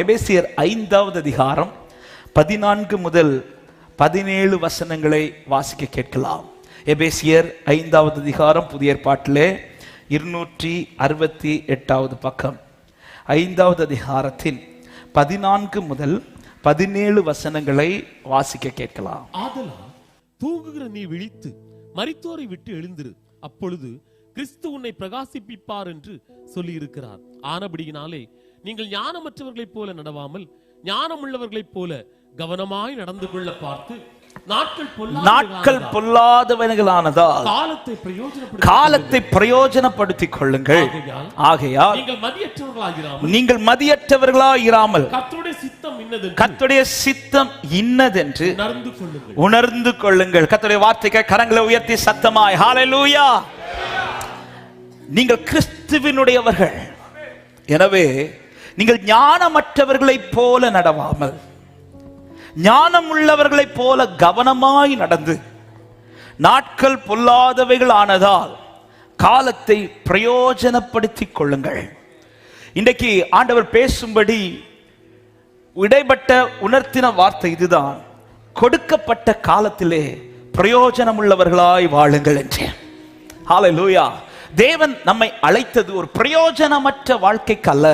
எபேசியர் 5வது அதிகாரம் 14 முதல் 17 வசனங்களை வாசிக்க கேட்கலாம். எபேசியர் 5வது அதிகாரம் புதிய ஏற்பாட்டிலே 268வது பக்கம். 5வது அதிகாரத்தின் 14 முதல் 17 வசனங்களை வாசிக்க கேட்கலாம். ஆதலால் தூங்குகிற நீ விழித்து மரித்தோரை விட்டு எழுந்திரு, அப்பொழுது கிறிஸ்து உன்னை பிரகாசிப்பிப்பார் என்று சொல்லி இருக்கிறார். ஆனபடியினாலே நீங்கள் ஞானமற்றவர்களைப் போல நடவாமல் ஞானம் உள்ளவர்களைப் போல கவனமாய் நடந்து கொள்ள பார்த்து நாட்கள் பொல்லாதவர்களானதால் காலத்தை பிரயோஜனப்படுத்திக் கொள்ளுங்கள். ஆகையால் நீங்கள் மதியற்றவர்களாயிராமல் கர்த்தருடைய சித்தம் இன்னதென்று உணர்ந்து கொள்ளுங்கள். கர்த்தருடைய வார்த்தைக்கு கரங்களை உயர்த்தி சத்தமாய் ஹல்லேலூயா. நீங்கள் கிறிஸ்துவினுடையவர்கள், எனவே நீங்கள் ஞானமற்றவர்களைப் போல நடவாமல் ஞானம் உள்ளவர்களைப் போல கவனமாய் நடந்து நாட்கள் பொல்லாதவைகள் ஆனதால் காலத்தை பிரயோஜனப்படுத்திக் கொள்ளுங்கள். இன்றைக்கு ஆண்டவர் பேசும்படி இடைப்பட்ட உணர்த்தின வார்த்தை இதுதான். கொடுக்கப்பட்ட காலத்திலே பிரயோஜனம் உள்ளவர்களாய் வாழுங்கள் என்று. ஹல்லேலூயா. தேவன் நம்மை அழைத்தது ஒரு பிரயோஜனமற்ற வாழ்க்கைக்கு அல்ல.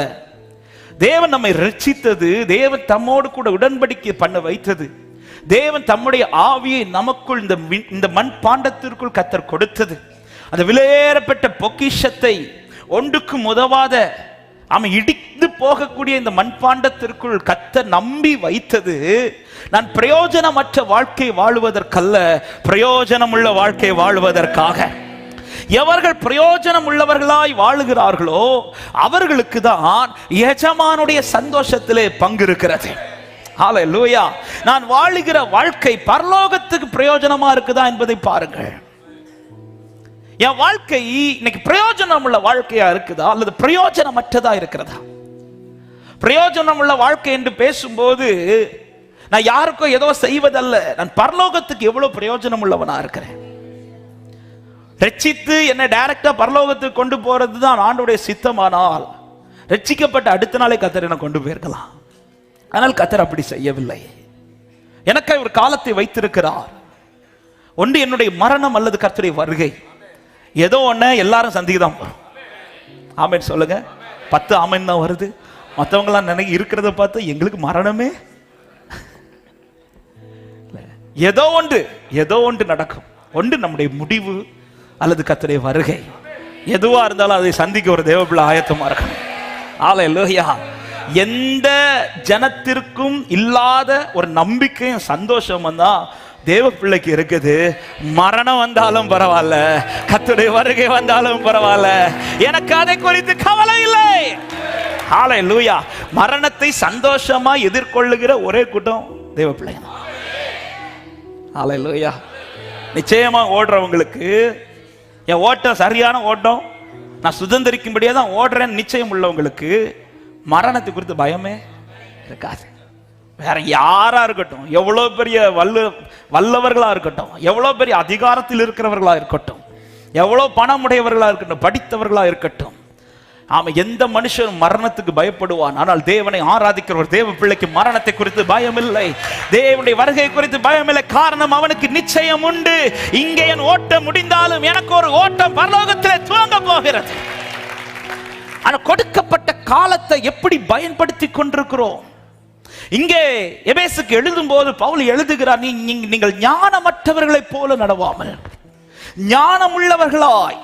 தேவன் நம்மை ரட்சித்தது, தேவன் தம்மோடு கூட உடன்படிக்கை பண்ண வைத்தது, தேவன் தம்முடைய ஆவியை நமக்குள் இந்த மண் பாண்டத்திற்குள் கர்த்தர் கொடுத்தது, அந்த விலையேறப்பட்ட பொக்கிஷத்தை ஒன்றுக்கும் உதவாத இடித்து போகக்கூடிய இந்த மண்பாண்டத்திற்குள் கர்த்தர் நம்பி வைத்தது நான் பிரயோஜனமற்ற வாழ்க்கை வாழுவதற்கல்ல, பிரயோஜனம் உள்ள வாழ்க்கை வாழுவதற்காக. எவர்கள் பிரயோஜனம் உள்ளவர்களாய் வாழுகிறார்களோ அவர்களுக்கு தான் எஜமானுடைய சந்தோஷத்திலே பங்கு இருக்கிறது. ஹல்லேலூயா. நான் வாழுகிற வாழ்க்கை பரலோகத்துக்கு பிரயோஜனமா இருக்குதா என்பதை பாருங்கள். என் வாழ்க்கை இன்னைக்கு பிரயோஜனம் உள்ள வாழ்க்கையா இருக்குதா அல்லது பிரயோஜனமற்றதா இருக்கிறதா? பிரயோஜனம் உள்ள வாழ்க்கை என்று பேசும்போது நான் யாருக்கோ ஏதோ செய்வதல்ல, நான் பரலோகத்துக்கு எவ்வளவு பிரயோஜனம் உள்ளவனா இருக்கிறேன். ரட்சித்து என்னை டைரக்டா பரலோகத்துக்கு கொண்டு போறது தான் ஆண்டவருடைய சித்தமானால் ரட்சிக்கப்பட்ட அடுத்த நாளே கர்த்தர் என்னை கொண்டு போயிருக்கலாம். ஆனால் கர்த்தர் அப்படி செய்யவில்லை. எனக்கு ஒரு காலத்தை வைத்திருக்கிறார். ஒன்று என்னுடைய மரணம் அல்லது கர்த்தருடைய வருகை. ஏதோ ஒண்ணு எல்லாரும் சந்திக்குதான் போறோம். ஆமென் சொல்லுங்க. 10 ஆமென் தான் வருது. மற்றவங்க எல்லாம் நினைக்க இருக்கிறத பார்த்து எங்களுக்கு மரணமே ஏதோ ஒன்று நடக்கும். ஒன்று நம்முடைய முடிவு அல்லது கர்த்தருடைய வருகை. எதுவா இருந்தாலும் அதை சந்திக்க ஒரு தேவபிள்ளை ஆயத்தமா இருக்கணும். ஹல்லேலூயா. எந்த ஜனத்திற்கும் இல்லாத ஒரு நம்பிக்கையும் சந்தோஷம் வந்தா தேவ பிள்ளைக்கு இருக்குது. மரணம் வந்தாலும் பரவாயில்ல, கர்த்தருடைய வருகை வந்தாலும் பரவாயில்ல, எனக்கு அதை குறித்து கவலை இல்லை. ஹல்லேலூயா. மரணத்தை சந்தோஷமா எதிர்கொள்ளுகிற ஒரே கூட்டம் தேவ பிள்ளை. ஹல்லேலூயா. நிச்சயமா ஓடுறவங்களுக்கு என் ஓட்டம் சரியான ஓட்டம், நான் சுதந்திரிக்கும்படியே தான் ஓடுறேன் நிச்சயம் உள்ளவங்களுக்கு மரணத்தை குறித்து பயமே இருக்காது. வேற யாரா இருக்கட்டும், எவ்வளவு பெரிய வல்லவர்களா இருக்கட்டும், எவ்வளவு பெரிய அதிகாரத்தில் இருக்கிறவர்களா இருக்கட்டும், எவ்வளவு பணமுடையவர்களா இருக்கட்டும், படித்தவர்களா இருக்கட்டும், எந்த மனுஷனும் மரணத்துக்கு பயப்படுவான். ஆனால் தேவனை ஆராதிக்கிற ஒரு தேவ பிள்ளைக்கு மரணத்தை குறித்து பயமில்லை, தேவனுடைய வருகை குறித்து பயமில்லை. காரணம் அவனுக்கு நிச்சயம் உண்டு. இங்கே என் ஓட்டம் முடிந்தாலும் எனக்கு ஒரு ஓட்டம் பரலோகத்திலே துவங்க போகிறது. ஆனால் கொடுக்கப்பட்ட காலத்தை எப்படி பயன்படுத்தி கொண்டிருக்கிறோம்? இங்கே எபேசுக்கு எழுதும் போது பவுல் எழுதுகிறார், நீங்கள் ஞானமற்றவர்களைப் போல நடவாமல் ஞானம் உள்ளவர்களாய்.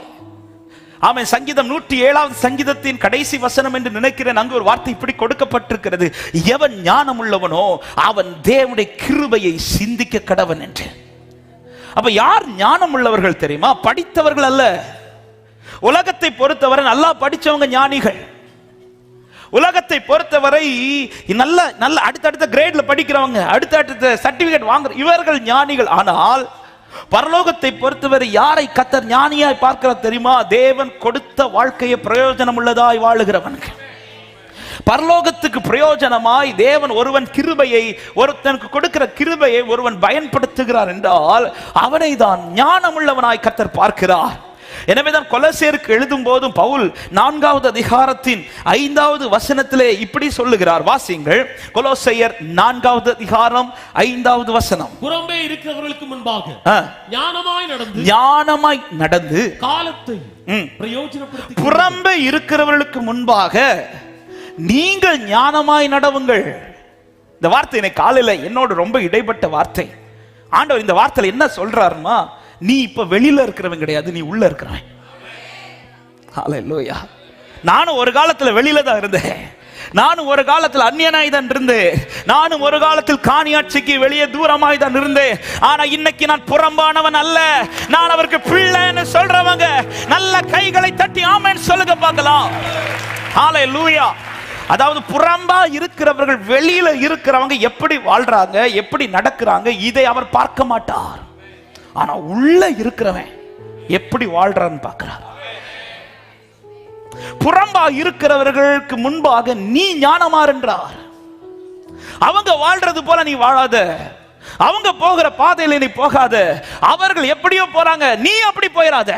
ஆமென். சங்கீதம் 107வது சங்கீதத்தின் கடைசி வசனம் என்று நினைக்கிறேன். அங்கு ஒரு வார்த்தை இப்படி கொடுக்கப்பட்டிருக்கிறது, எவன் ஞானம் உள்ளவனோ அவன் தேவனுடைய கிருபையை சிந்திக்க கடவன் என்று. அப்ப யார் ஞானம் உள்ளவர்கள் தெரியுமா? படித்தவர்கள் அல்ல. உலகத்தை பொறுத்தவரை நல்லா படிச்சவங்க ஞானிகள். உலகத்தை பொறுத்தவரை நல்ல அடுத்தடுத்த கிரேட்ல படிக்கிறவங்க, அடுத்தடுத்த சர்டிபிகேட் வாங்குற இவர்கள் ஞானிகள். ஆனால் பரலோகத்தை பொறுத்தவரை யாரை கர்த்தர் ஞானியாய் பார்க்கிறார் தெரியுமா? தேவன் கொடுத்த வாழ்க்கையை பிரயோஜனம் உள்ளதாய் வாழுகிறவன். பரலோகத்துக்கு பிரயோஜனமாய் தேவன் ஒருவன் கிருபையை, ஒருத்தனுக்கு கொடுக்கிற கிருபையை ஒருவன் பயன்படுத்துகிறார் என்றால் அவனை தான் ஞானம் உள்ளவனாய் கர்த்தர் பார்க்கிறார். எனவேதான் கொலோசியருக்கு எழுதும் போதும் பவுல் 4வது அதிகாரத்தின் 5வது வசனத்திலே இப்படி சொல்லுகிறார். வாசியுங்கள். கொலோசியர் 4வது அதிகாரம் 5வது வசனம். புறம்பே இருக்கிறவர்களுக்கு முன்பாக ஞானமாய் நடந்து காலத்தை பிரயோஜனப்படுத்தி, புறம்பே இருக்கிறவர்களுக்கு முன்பாக நீங்கள் ஞானமாய் நடவுங்கள். இந்த வார்த்தை எனக்கு காலையில என்னோட ரொம்ப இடைப்பட்ட வார்த்தை. ஆண்டவர் இந்த வார்த்தையில என்ன சொல்றாருமா, நீ இப்ப வெளியில இருக்கிறவன் கிடையாது, நீ உள்ள இருக்கிறவன். ஹல்லேலூயா. நானும் ஒரு காலத்துல வெளியில தான் இருந்தேன். நானும் ஒரு காலத்தில் அந்நியனாய் தான் இருந்தேன். நானும் ஒரு காலத்தில் காணியாட்சிக்கு வெளியே தூரமாய் தான் இருந்தேன். ஆனா இன்னைக்கு நான் புறம்பானவன் அல்ல, நான் அவருக்கு பிள்ளைன்னு சொல்றவங்க நல்ல கைகளை தட்டி ஆமென் சொல்லுங்க பார்க்கலாம். ஹல்லேலூயா. அதாவது புறம்பா இருக்கிறவர்கள், வெளியில இருக்கிறவங்க எப்படி வாழ்றாங்க, எப்படி நடக்கிறாங்க, இதை அவர் பார்க்க மாட்டார். ஆனா உள்ள இருக்கிறவன் எப்படி வாழ்றான்னு பார்க்கிறார். புறம்பா இருக்கிறவர்களுக்கு முன்பாக நீ ஞானமார் என்றார். அவங்க வாழ்றது போல நீ வாழாத, அவங்க போகிற பாதையில நீ போகாத. அவர்கள் எப்படியோ போறாங்க, நீ அப்படி போயிடாத.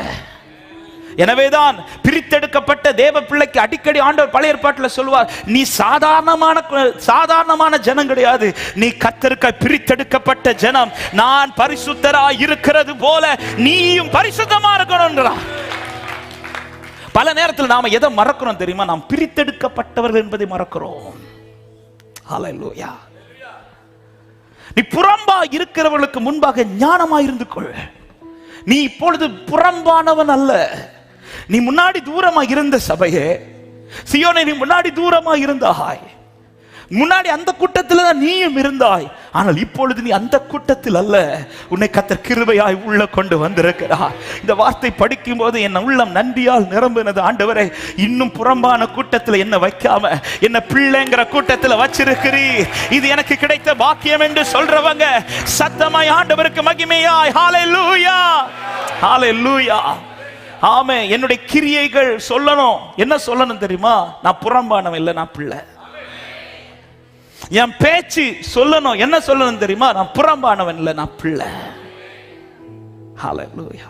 எனவேதான் பிரித்தெடுக்கப்பட்ட தேவ பிள்ளைக்கு அடிக்கடி ஆண்டவர் பழைய ஏற்பாட்டில் சொல்வார், நீ சாதாரணமான ஜனம் கிடையாது, நீ கர்த்தருக்காய் பிரித்தெடுக்கப்பட்ட ஜனம். நான் பரிசுத்தராய் இருக்கிறது போல நீயும் பரிசுத்தமா இருக்கணும். பல நேரத்தில் நாம எதை மறக்கிறோம் தெரியுமா? நாம் பிரித்தெடுக்கப்பட்டவர்கள் என்பதை மறக்கிறோம். ஹல்லேலூயா. நீ புறம்பா இருக்கிறவர்களுக்கு முன்பாக ஞானமாய் இருந்து கொள். நீ இப்பொழுது புறம்பானவன் அல்ல. நீ முன்னாடி தூரமா இருந்த சபையே சியோனே, நீ முன்னாடி தூரமா இருந்தாய். முன்னாடி அந்த கூட்டத்தில் தான் நீயும் இருந்தாய். ஆனால் இப்பொழுது நீ அந்த கூட்டத்தில் அல்ல. உன்னை கர்த்தர் கிருபையாய் உள்ள கொண்டு வந்திருக்கிறார். இந்த வார்த்தை படிக்கும் போது என் உள்ளம் நன்றியால் நிரம்பினது. ஆண்டவரே, இன்னும் புறம்பான கூட்டத்தில் என்ன வைக்காம என்ன பிள்ளைங்கிற கூட்டத்தில் வச்சிருக்கிறீர். இது எனக்கு கிடைத்த பாக்கியம் என்று சொல்றவங்க சத்தமாய் ஆண்டவருக்கு மகிமையாய் ஹல்லேலூயா, ஹல்லேலூயா. ஆமே. என்னுடைய கிரியைகள் சொல்லணும். என்ன சொல்லணும் தெரியுமா? நான் புறம்பானவன் இல்லை, நான் பிள்ளை. என் பேச்சு சொல்லணும். என்ன சொல்லணும் தெரியுமா? நான் புறம்பானவன் இல்லை, நான் பிள்ளை. ஹல்லேலூயா.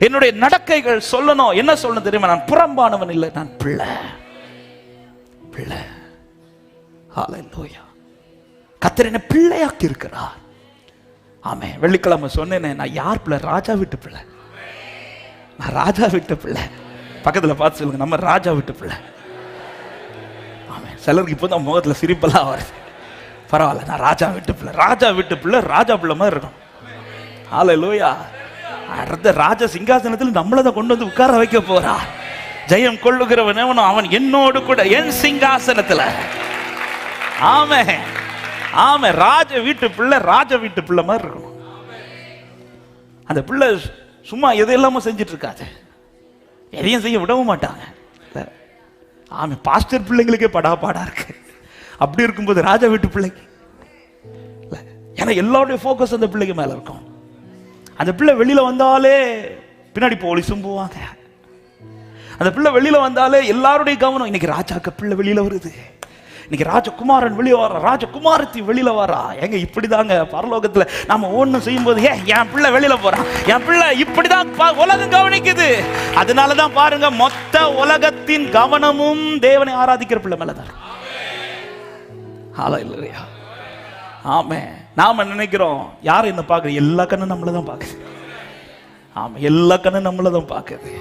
என்னுடைய நடக்கைகள் சொல்லணும். என்ன சொல்லணும் தெரியுமா? நான் புறம்பானவன் இல்லை, நான் பிள்ளை. பிள்ளை. ஹல்லேலூயா. கர்த்தர் என்னை பிள்ளையாக்கி இருக்கிறார். ஆமே. வெள்ளிக்கிழமை சொன்னேனே, நான் யார் பிள்ளை? ராஜா வீட்டு பிள்ளை. நான் ராஜா வீட்டு பிள்ளை. பக்கத்துல பார்த்து சொல்லுங்க, நம்ம ராஜா வீட்டு பிள்ளை. சிலருக்கு இப்போதான் முகத்துல சிரிப்பெல்லாம் வருது. பரவாயில்ல, நான் ராஜா வீட்டு பிள்ளை. ராஜா வீட்டு பிள்ளை ராஜா பிள்ளை மாதிரி இருக்கும். ஹல்லேலூயா. அடுத்த ராஜ சிங்காசனத்தில் நம்மளதான் கொண்டு வந்து உட்கார வைக்க போறா. ஜெயம் கொள்ளுகிறவன் அவன் என்னோடு கூட என் சிங்காசனத்துல. ஆமே, ஆமே. ராஜ வீட்டு பிள்ளை ராஜ வீட்டு பிள்ளை மாதிரி இருக்கணும். அந்த பிள்ளை சும்மா எதையெல்லாமோ செஞ்சிட்டு இருக்காது, எதையும் செய்ய விடவும் மாட்டாங்க. ஆமே. பாஸ்டர் பிள்ளைங்களுக்கே பாடா இருக்கு. அப்படி இருக்கும்போது ராஜா வீட்டு பிள்ளைக்கு ஏன்னா எல்லாருடைய ஃபோக்கஸ் அந்த பிள்ளைக்கு மேல இருக்கும். அந்த பிள்ளை வெளியில வந்தாலே பின்னாடி போலீஸும் போவாங்க. அந்த பிள்ளை வெளியில வந்தாலே எல்லாருடைய கவனம், இன்னைக்கு ராஜாக்கு பிள்ளை வெளியில வருது, இன்னைக்கு ராஜகுமாரன் வெளியே வர, ராஜகுமாரத்தி வெளியில வரா. எங்க இப்படிதாங்க பரலோகத்துல நாம ஒண்ணு செய்யும் போது, என் பிள்ளை வெளியில போறான், என் பிள்ளை இப்படிதான் உலகம் கவனிக்குது. அதனாலதான் பாருங்க, மொத்த உலகத்தின் கவனமும் தேவனை ஆராதிக்கிற பிள்ளை மேலதான். ஹல்லேலூயா. ஆமே. நாம நினைக்கிறோம் யாரும் என்ன பாக்குது, எல்லா கண்ணும் நம்மளதான் பாக்குது. ஆமா, எல்லா கண்ணும் நம்மளதான் பாக்குது.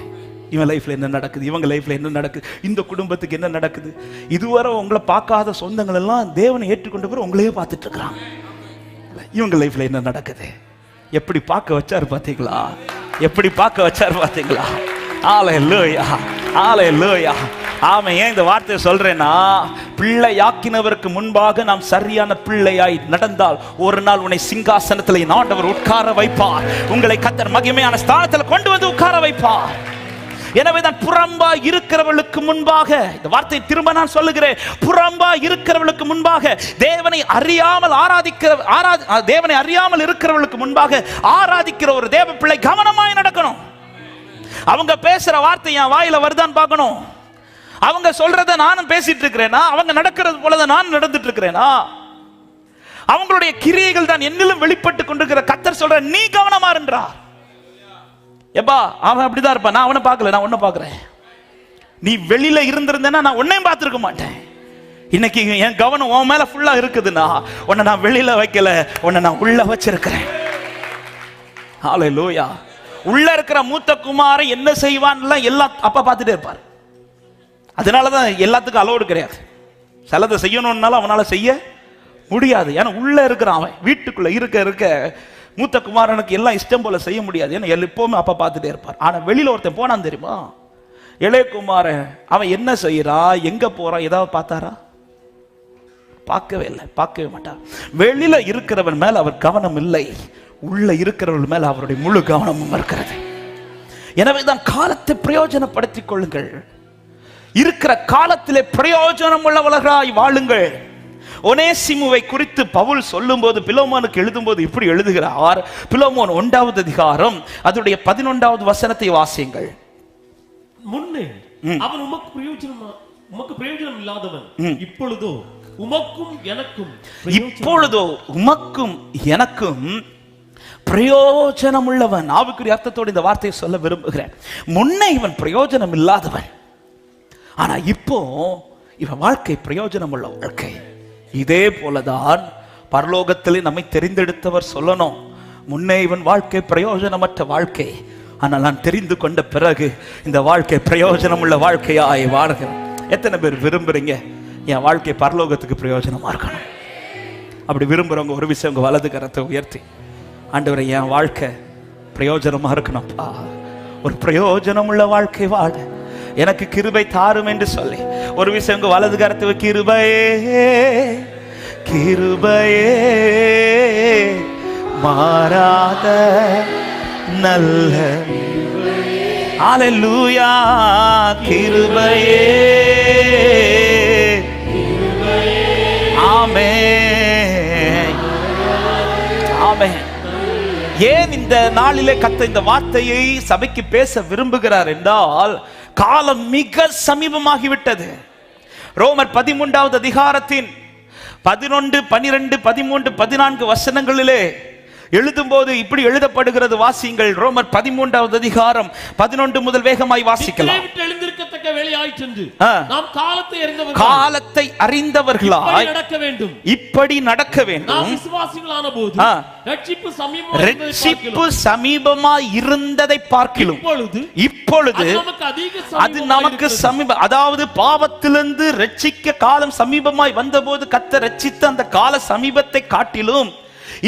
இவன் லைஃப்ல என்ன நடக்குது, இவங்க லைஃப்ல என்ன நடக்குது, இந்த குடும்பத்துக்கு என்ன நடக்குது. இதுவரை உங்களை பார்க்காத சொந்தங்கள் எல்லாம் தேவனை ஏற்றுக்கொண்ட பிறகு உங்களையே பார்த்துட்டு இருக்கிறான். இவங்க லைஃப்ல என்ன நடக்குது, எப்படி பார்க்க வச்சாரு பாத்தீங்களா, எப்படி பார்க்க வச்சாரு பாத்தீங்களா. ஹல்லேலூயா, ஹல்லேலூயா. ஆமே. ஏன் இந்த வார்த்தையை சொல்றேன்னா, பிள்ளையாக்கினவருக்கு முன்பாக நாம் சரியான பிள்ளையாய் நடந்தால் ஒரு நாள் உன்னை சிங்காசனத்தில் ஆண்டவர் உட்கார வைப்பார். உங்களை கர்த்தர் மகிமையான ஸ்தானத்தில் கொண்டு வந்து உட்கார வைப்பார். எனவேதான் புறம்பா இருக்கிறவர்களுக்கு முன்பாக, இந்த வார்த்தை திரும்ப நான் சொல்லுகிறேன், புறம்பா இருக்கிறவர்களுக்கு முன்பாக தேவனை அறியாமல் தேவனை அறியாமல் இருக்கிறவர்களுக்கு முன்பாக ஆராதிக்கிற ஒரு தேவ பிள்ளை கவனமாய் நடக்கணும். அவங்க பேசுற வார்த்தை என் வாயில வருதான்னு பார்க்கணும். அவங்க சொல்றத நானும் பேசிட்டு இருக்கிறேனா, அவங்க நடக்கிறது போலதான் நான் நடந்துட்டு இருக்கிறேனா, அவங்களுடைய கிரியைகள் தான் என்னிலும் வெளிப்பட்டு கொண்டிருக்கிற. கர்த்தர் சொல்ற, நீ கவனமா இருந்தார். எப்பா அவன் அப்படிதான் இருப்பான், நான் அவனை பார்க்கல, நான் உன்னை பார்க்கிறேன். நீ வெளியில இருந்திருந்தேன்னா நான் உன்னையும் பார்த்திருக்க மாட்டேன். இன்னைக்கு என் கவனம் உன் மேல ஃபுல்லா இருக்குதுன்னா உன்னை நான் வெளியில வைக்கல, உன்னை நான் உள்ள வச்சிருக்கிறேன். ஹல்லேலூயா. உள்ள இருக்கிற மூத்த குமாரன் என்ன செய்வான்ல எல்லாம் அப்பா பார்த்துட்டே இருப்பார். அதனாலதான் எல்லாத்துக்கும் அலோடு கிடையாது. சிலதை செய்யணும்னாலும் அவனால செய்ய முடியாது. ஏன்னா உள்ள இருக்கிறான் அவன். வீட்டுக்குள்ள இருக்க மூத்த குமாரனுக்கு எல்லாம் இஷ்டம் போல செய்ய முடியாது. ஏன்னா எப்பவுமே அப்பா பார்த்துட்டே இருப்பார். ஆனா வெளியில ஒருத்தன் போனான் தெரியுமா, இளைய குமாரன், அவன் என்ன செய்யறா, எங்க போறான், ஏதாவது பார்த்தாரா? பார்க்கவே இல்லை, பார்க்கவே மாட்டார். வெளியில இருக்கிறவன் மேல அவர் கவனம் இல்லை, உள்ள இருக்கிறவர்கள் மேல அவருடைய முழு கவனமும் இருக்கிறது. எனவேதான் காலத்தை பிரயோஜனப்படுத்திக் கொள்ளுங்கள். இருக்கிற காலத்திலே பிரயோஜனம் உள்ளவர்களாய் வாழுங்கள். ஒனேசிமுவை குறித்து பவுல் சொல்லும் போது, பிலோமோனுக்கு எழுதும் போது இப்படி எழுதுகிறார். பிலோமோன் 1வது அதிகாரம் அதனுடைய 11வது வசனத்தை வாசியுங்கள். முன்னே அவன் உமக்கு பிரயோஜனம் இல்லாதவன், இப்பொழுதோ உமக்கும் எனக்கும் பிரயோஜனம் உள்ளவன். ஆவிக்குரிய அர்த்தத்தோடு இந்த வார்த்தையை சொல்ல விரும்புகிறேன். முன்னே இவன் பிரயோஜனம் இல்லாதவன், ஆனா இப்போ இவன் வாழ்க்கை பிரயோஜனம் உள்ள வாழ்க்கை. இதே போலதான் பரலோகத்திலே நம்மை தெரிந்தெடுத்தவர் சொல்லணும், முன்னே இவன் வாழ்க்கை பிரயோஜனமற்ற வாழ்க்கை, ஆனால் நான் தெரிந்து கொண்ட பிறகு இந்த வாழ்க்கை பிரயோஜனம் உள்ள வாழ்க்கையாய் வாழ்கிறேன். எத்தனை பேர் விரும்புறீங்க என் வாழ்க்கை பரலோகத்துக்கு பிரயோஜனமா இருக்கணும்? அப்படி விரும்புறவங்க ஒரு விஷயம் உங்க வலது கரத்தை உயர்த்தி, ஆண்டவரே என் வாழ்க்கை பிரயோஜனமா இருக்கணும்ப்பா, ஒரு பிரயோஜனம் உள்ள வாழ்க்கை வாழ எனக்கு கிருபை தாரும் என்று சொல்லி ஒரு விஷயம் உங்க வலது கரத்தை, கிருபையே கிருபையே மாறாத நல்ல ஹல்லேலூயா, கிருபையே ஆமென் ஆமென். ஏன் இந்த நாளிலே கர்த்தர் இந்த வார்த்தையை சபைக்கு பேச விரும்புகிறார் என்றால், காலம் மிக சமீபமாகிவிட்டது. ரோமர் 13வது அதிகாரத்தின் 11, 12, 13, 14 வசனங்களிலே எழுதும் போது இப்படி எழுதப்படுகிறது. வாசியுங்கள். ரோமர் 13வது அதிகாரம் 11 முதல் வேகமாய் வாசிக்கலாம். எழுந்திருக்கத்தக்க வேளையாயிற்று, நாம் காலத்தை அறிந்தவர்களாய் இப்படி நடக்க வேண்டும். நாம் விசுவாசிகளான போது ரட்சிப்பு சமீபமாய் இருந்ததை பார்க்கிலும் இப்பொழுது அது நமக்கு சமீபம். அதாவது பாவத்திலிருந்து ரட்சிக்க காலம் சமீபமாய் வந்தபோது கர்த்தர் ரட்சித்த அந்த கால சமீபத்தை காட்டிலும்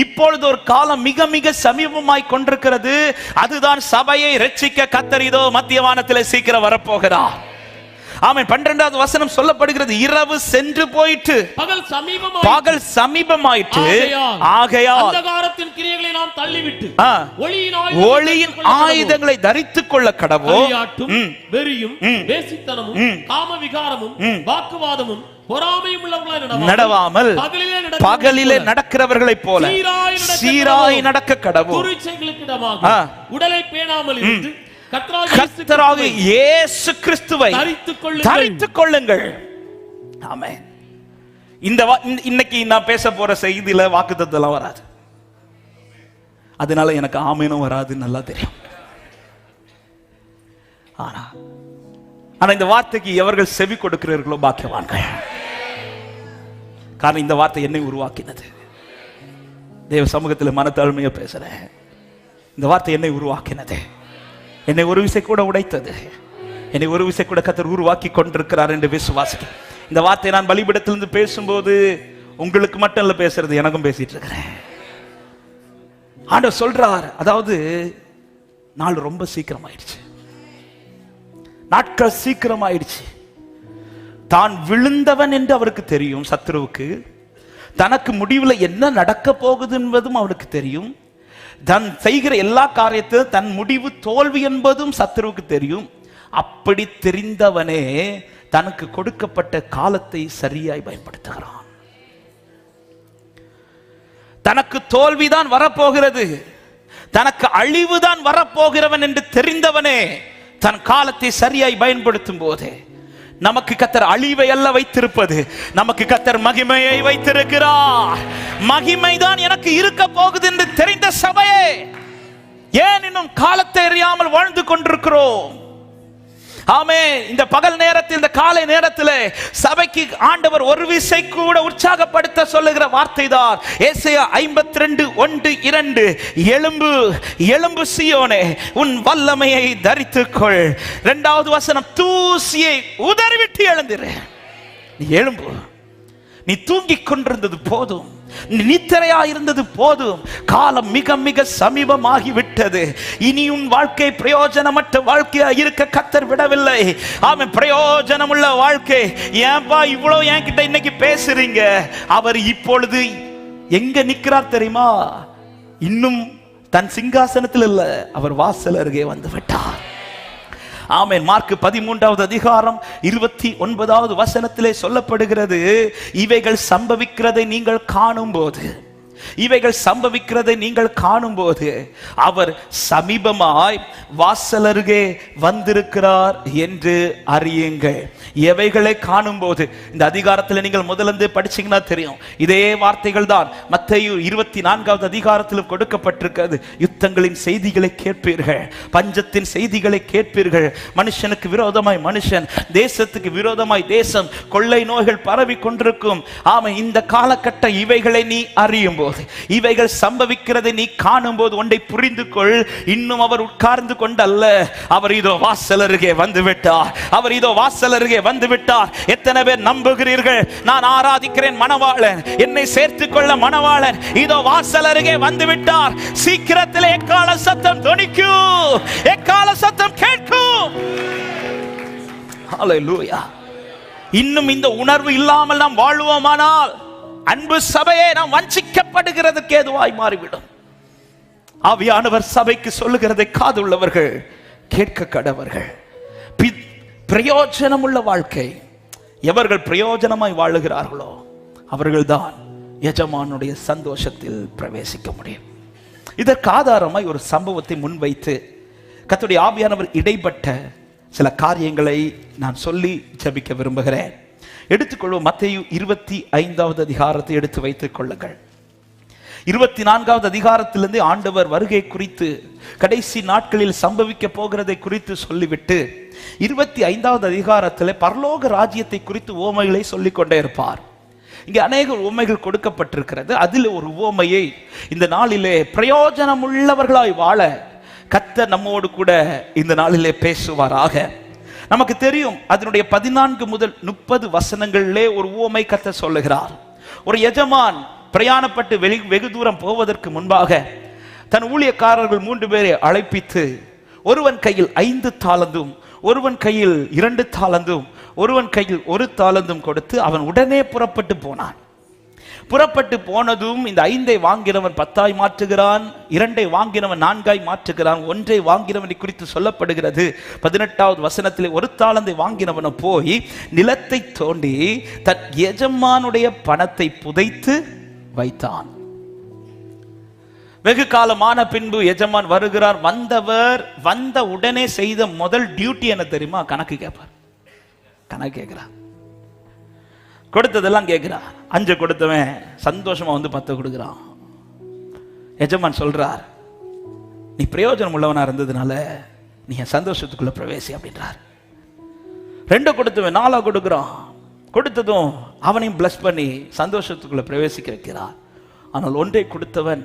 இப்பொழுது ஒரு காலம் மிக மிக சமீபமாய் கொண்டிருக்கிறது. அதுதான் சபையை ரட்சிக்க கர்த்தர் இதோ மத்திய வானத்திலே சீக்கிரம் வரப்போகிறார். ஆமென். 12வது வசனம் சொல்லப்படுகிறது, இரவு சென்று போயிட்டு பகல் சமீபமாயிற்று, ஆகையால் அந்தகாரத்தின் கிரியைகளை நாம் தள்ளிவிட்டு ஒளியின் ஆயுதங்களை தரித்துக் கொள்ள கடவோம். வெறியும் வேசித்தனமும் காமவிகாரமும் வாக்குவாதமும் நடவாமல் பகலிலே நடக்கிறவர்களைப் போல சீராய் நடக்க கடவோம். உடலை பேணாமல் இருந்து கர்த்தராகிய இயேசு கிறிஸ்துவை தரித்துக் கொள்ளுங்கள். ஆமென். இன்னைக்கு நான் பேச போற செய்தியில வாக்குத்தத்தம் வராது, அதனால எனக்கு ஆமேனும் வராது நல்லா தெரியும். ஆனா இந்த வார்த்தைக்கு எவர்கள் செவி கொடுக்கிறார்களோ பாக்கியவான்கள். காரணம் இந்த வார்த்தை என்னை உருவாக்கினது. தேவ சமூகத்தில் மனத்தாழ்மையா பேசுறேன். இந்த வார்த்தை என்னை உருவாக்கினது, என்னை ஒரு விசை கூட உடைத்தது, என்னை ஒரு விசை கூட கர்த்தர் உருவாக்கி கொண்டிருக்கிறார் என்று விசுவாசிக்கிறேன். இந்த வார்த்தை நான் பலிபீடத்திலிருந்து பேசும்போது உங்களுக்கு மட்டும் இல்ல பேசுறது, எனக்கும் பேசிட்டு இருக்கிறேன். ஆண்டவர் சொல்றார், அதாவது நாள் ரொம்ப சீக்கிரம் ஆயிடுச்சு, நாட்கள் சீக்கிரம் ஆயிடுச்சு. தான் விழுந்தவன் என்று அவருக்கு தெரியும். சத்துருவுக்கு தனக்கு முடிவில் என்ன நடக்க போகுது என்பதும் அவனுக்கு தெரியும். தன் செய்கிற எல்லா காரியத்திலும் தன் முடிவு தோல்வி என்பதும் சத்துருவுக்கு தெரியும். அப்படி தெரிந்தவனே தனக்கு கொடுக்கப்பட்ட காலத்தை சரியாய் பயன்படுத்துகிறான். தனக்கு தோல்விதான் வரப்போகிறது, தனக்கு அழிவுதான் வரப்போகிறவன் என்று தெரிந்தவனே தன் காலத்தை சரியாய் பயன்படுத்தும் போது நமக்கு கர்த்தர் அழிவை அல்ல வைத்திருப்பது, நமக்கு கர்த்தர் மகிமையை வைத்திருக்கிறார். மகிமைதான் எனக்கு இருக்க போகுது என்று தெரிந்த சபையே ஏன் இன்னும் காலத்தை அறியாமல் வாழ்ந்து கொண்டிருக்கிறோம்? ஆமென். இந்த பகல் நேரத்தில், இந்த காலை நேரத்தில் சபைக்கு ஆண்டவர் ஒரு விசை கூட உற்சாகப்படுத்த சொல்லுகிற வார்த்தை தான் ஏசாயா 52:1-2. எழும்பு எழும்பு சீயோனே, உன் வல்லமையை தரித்துக்கொள். 2வது வசனம், தூசியை உதறிவிட்டு எழுந்திரு. நீ எழும்பு. நீ தூங்கிக் கொண்டிருந்தது போதும், நீ நித்திரையா இருந்தது போதும். காலம் மிக மிக சமீபமாகிவிட்டது. இனி உன் வாழ்க்கை பிரயோஜனமற்ற வாழ்க்கையா இருக்க கர்த்தர் விடவில்லை. ஆமென். பிரயோஜனமுள்ள வாழ்க்கை. ஏன்பா இவ்வளவு என்கிட்ட இன்னைக்கு பேசுறீங்க? அவர் இப்பொழுது எங்க நிற்கிறார் தெரியுமா? இன்னும் தன் சிங்காசனத்தில் இல்ல, அவர் வாசல் அருகே வந்து விட்டார். ஆமென். மார்க் 13வது அதிகாரம் 29வது வசனத்திலே சொல்லப்படுகிறது, இவைகள் சம்பவிக்கிறதை நீங்கள் காணும்போது, இவைகள் சம்பவிக்கிறதை நீங்கள் காணும்போது அவர் சமீபமாய் வாசலருகே வந்திருக்கிறார் என்று அறியுங்கள். எவைகளை காணும்போது, இந்த அதிகாரத்தில் நீங்கள் முதலிருந்து படிச்சீங்கன்னா தெரியும். இதே வார்த்தைகள் தான் மத்தேயு 24வது அதிகாரத்திலும் கொடுக்கப்பட்டிருக்கிறது. யுத்தங்களின் செய்திகளை கேட்பீர்கள், பஞ்சத்தின் செய்திகளை கேட்பீர்கள். மனுஷனுக்கு விரோதமாய் மனுஷன், தேசத்துக்கு விரோதமாய் தேசம், கொள்ளை நோய்கள் பரவி கொண்டிருக்கும். ஆமா, இந்த காலகட்ட இவைகளை நீ அறியும் போது, இவைகள் சம்பவிக்கிறதை நீ காணும் போது ஒன்றை புரிந்து கொள். இன்னும் அவர் உட்கார்ந்து கொண்டல்ல, அவர் இதோ வாசல் அருகே வந்து விட்டார். அவர் இதோ வாசல் அருகே வந்து விட்டார். எத்தனை பேர் நம்புகிறீர்கள்? நான் ஆராதிக்கிறேன் மணவாளன், என்னை சேர்த்துக் கொள்ள மணவாளன் இதோ வாசல் அருகே வந்து விட்டார். சீக்கிரத்தில் எக்கால சத்தம் தொனிக்கும், எக்கால சத்தம் கேட்கும். ஹல்லேலூயா. இன்னும் இந்த உணர்வு இல்லாமல் நாம் வாழ்வோமானால் அன்பு சபையை நாம் வஞ்சிக்கப்படுகிறதுக்கு ஏதுவாய் மாறிவிடும். ஆவியானவர் சபைக்கு சொல்லுகிறதை காதுள்ளவர்கள் கேட்க கடவர்கள். பிரயோஜனமுள்ள வாழ்க்கை. எவர்கள் பிரயோஜனமாய் வாழுகிறார்களோ அவர்கள்தான் எஜமானுடைய சந்தோஷத்தில் பிரவேசிக்க முடியும். இதற்கு ஆதாரமாய் ஒரு சம்பவத்தை முன்வைத்து கர்த்தருடைய ஆவியானவர் இடைப்பட்ட சில காரியங்களை நான் சொல்லி ஜெபிக்க விரும்புகிறேன். எடுத்துக்கொள்வோம். மத்தேயு 25வது அதிகாரத்தை எடுத்து வைத்துக் கொள்ளுங்கள். 24வது அதிகாரத்திலிருந்து ஆண்டவர் வருகை குறித்து, கடைசி நாட்களில் சம்பவிக்க போகிறதை குறித்து சொல்லிவிட்டு 25வது அதிகாரத்தில் பரலோக ராஜ்யத்தை குறித்து உவமைகளை சொல்லிக் கொண்டே இருப்பார். இங்கே அநேக உவமைகள் கொடுக்கப்பட்டிருக்கிறது. அதில் ஒரு உவமையை இந்த நாளிலே பிரயோஜனம் உள்ளவர்களாய் வாழ கர்த்தர் நம்மோடு கூட இந்த நாளிலே பேசுவாராக. நமக்கு தெரியும், அதனுடைய 14 முதல் 30 வசனங்களிலே ஒரு உவமை கர்த்தர் சொல்லுகிறார். ஒரு எஜமான் பிரயாணப்பட்டு வெகு தூரம் போவதற்கு முன்பாக தன் ஊழியக்காரர்கள் 3 பேரை அழைப்பித்து, ஒருவன் கையில் 5 தாலந்தும், ஒருவன் கையில் 2 தாலந்தும், ஒருவன் கையில் 1 தாலந்தும் கொடுத்து அவன் உடனே புறப்பட்டு போனான். புறப்பட்டு போனதும் இந்த 5ஐ வாங்கினவன் 10ஆய் மாற்றுகிறான், 2ஐ வாங்கினவன் 4ஆய் மாற்றுகிறான், 1ஐ வாங்கினவனை குறித்து சொல்லப்படுகிறது 18வது வசனத்திலே, 1 தாலந்தை வாங்கினவனை போய் நிலத்தை தோண்டி தன் எஜமானுடைய பணத்தை புதைத்து வைத்தான். வெகு காலமான பின்பு எஜமான் வருகிறார். வந்தவர் வந்த உடனே செய்த முதல் டியூட்டி என்ன தெரியுமா? கணக்கு கேட்பார். கணக்கு கேட்கிறார். கொடுத்ததெல்லாம் கேட்கிறார். 5 கொடுத்தவன் சந்தோஷமா வந்து 10 கொடுக்கிறான். எஜமான் சொல்றார், நீ பிரயோஜனம் உள்ளவனா இருந்ததுனால நீ என் சந்தோஷத்துக்குள்ள பிரவேசி அப்படின்றார். 2 கொடுத்தவன் 4 கொடுக்கிறான். கொடுத்ததும் அவனையும் பிளஸ் பண்ணி சந்தோஷத்துக்குள்ள பிரவேசிக்க வைக்கிறார். ஆனால் 1ஐ கொடுத்தவன்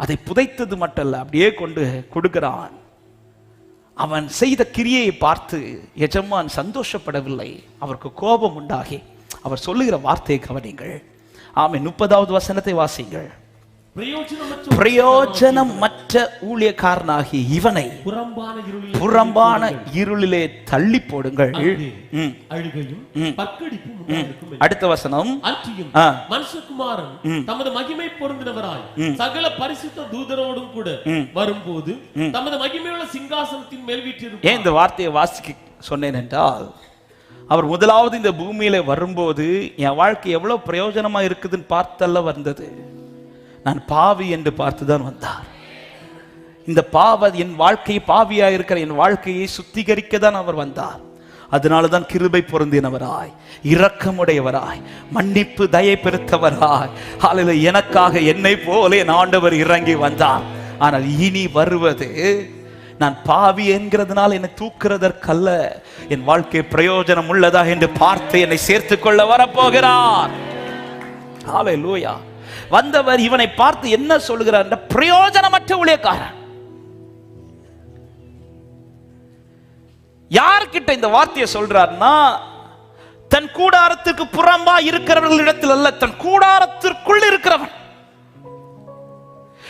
அதை புதைத்தது மட்டுமல்ல, அப்படியே கொண்டு கொடுக்கிறான். அவன் செய்த கிரியை பார்த்து எஜமான் சந்தோஷப்படவில்லை. அவருக்கு கோபம் உண்டாகி அவர் சொல்லுகிற வார்த்தையை கவனிங்கள். ஆமென். 30வது வசனத்தை வாசிங்கள். பிரயோஜனமற்ற ஊழியக்காரனாகி இவனை புறம்பான இருளிலே தள்ளி போடுங்கள். அடுத்த வசனம், மனுஷகுமாரன் தமது மகிமை பொருந்தினவராய் சகல பரிசுத்த தூதரோடும் கூட வரும்போது தமது மகிமையுள்ள சிங்காசனத்தின் மேல் வீற்றிருப்பார். ஏன் இந்த வார்த்தையை வாசிக்க சொன்னேன் என்றால், அவர் முதலாவது இந்த பூமியில வரும்போது என் வாழ்க்கை எவ்வளவு பிரயோஜனமா இருக்குதுன்னு பார்த்தல்ல வந்தது. நான் பாவி என்று பார்த்துதான் வந்தார். இந்த என் வாழ்க்கையை, பாவியா இருக்கிற என் வாழ்க்கையை சுத்திகரிக்க தான் அவர் வந்தார். அதனாலதான் கிருபை பொருந்தினவராய், இரக்கமுடையவராய், மன்னிப்பு தயை பெருத்தவராய், ஹல்லேலூயா, எனக்காக என்னை போல என் ஆண்டவர் இறங்கி வந்தார். ஆனால் இனி வருவது நான் பாவி என்கிறதுனால என்னை தூக்குறதற்கல்ல, என் வாழ்க்கை பிரயோஜனம் உள்ளதா என்று பார்த்து என்னை சேர்த்துக் கொள்ள வரப்போகிறார். ஹல்லேலூயா. வந்தவர் இவனை பார்த்து என்ன சொல்கிறார்? பிரயோஜனமற்ற ஊழியக்காரன். யார்கிட்ட இந்த வார்த்தையை சொல்றார்னா, தன் கூடாரத்துக்கு புறம்பா இருக்கிறவர்களிடத்தில் அல்ல, தன் கூடாரத்திற்குள் இருக்கிறவன்.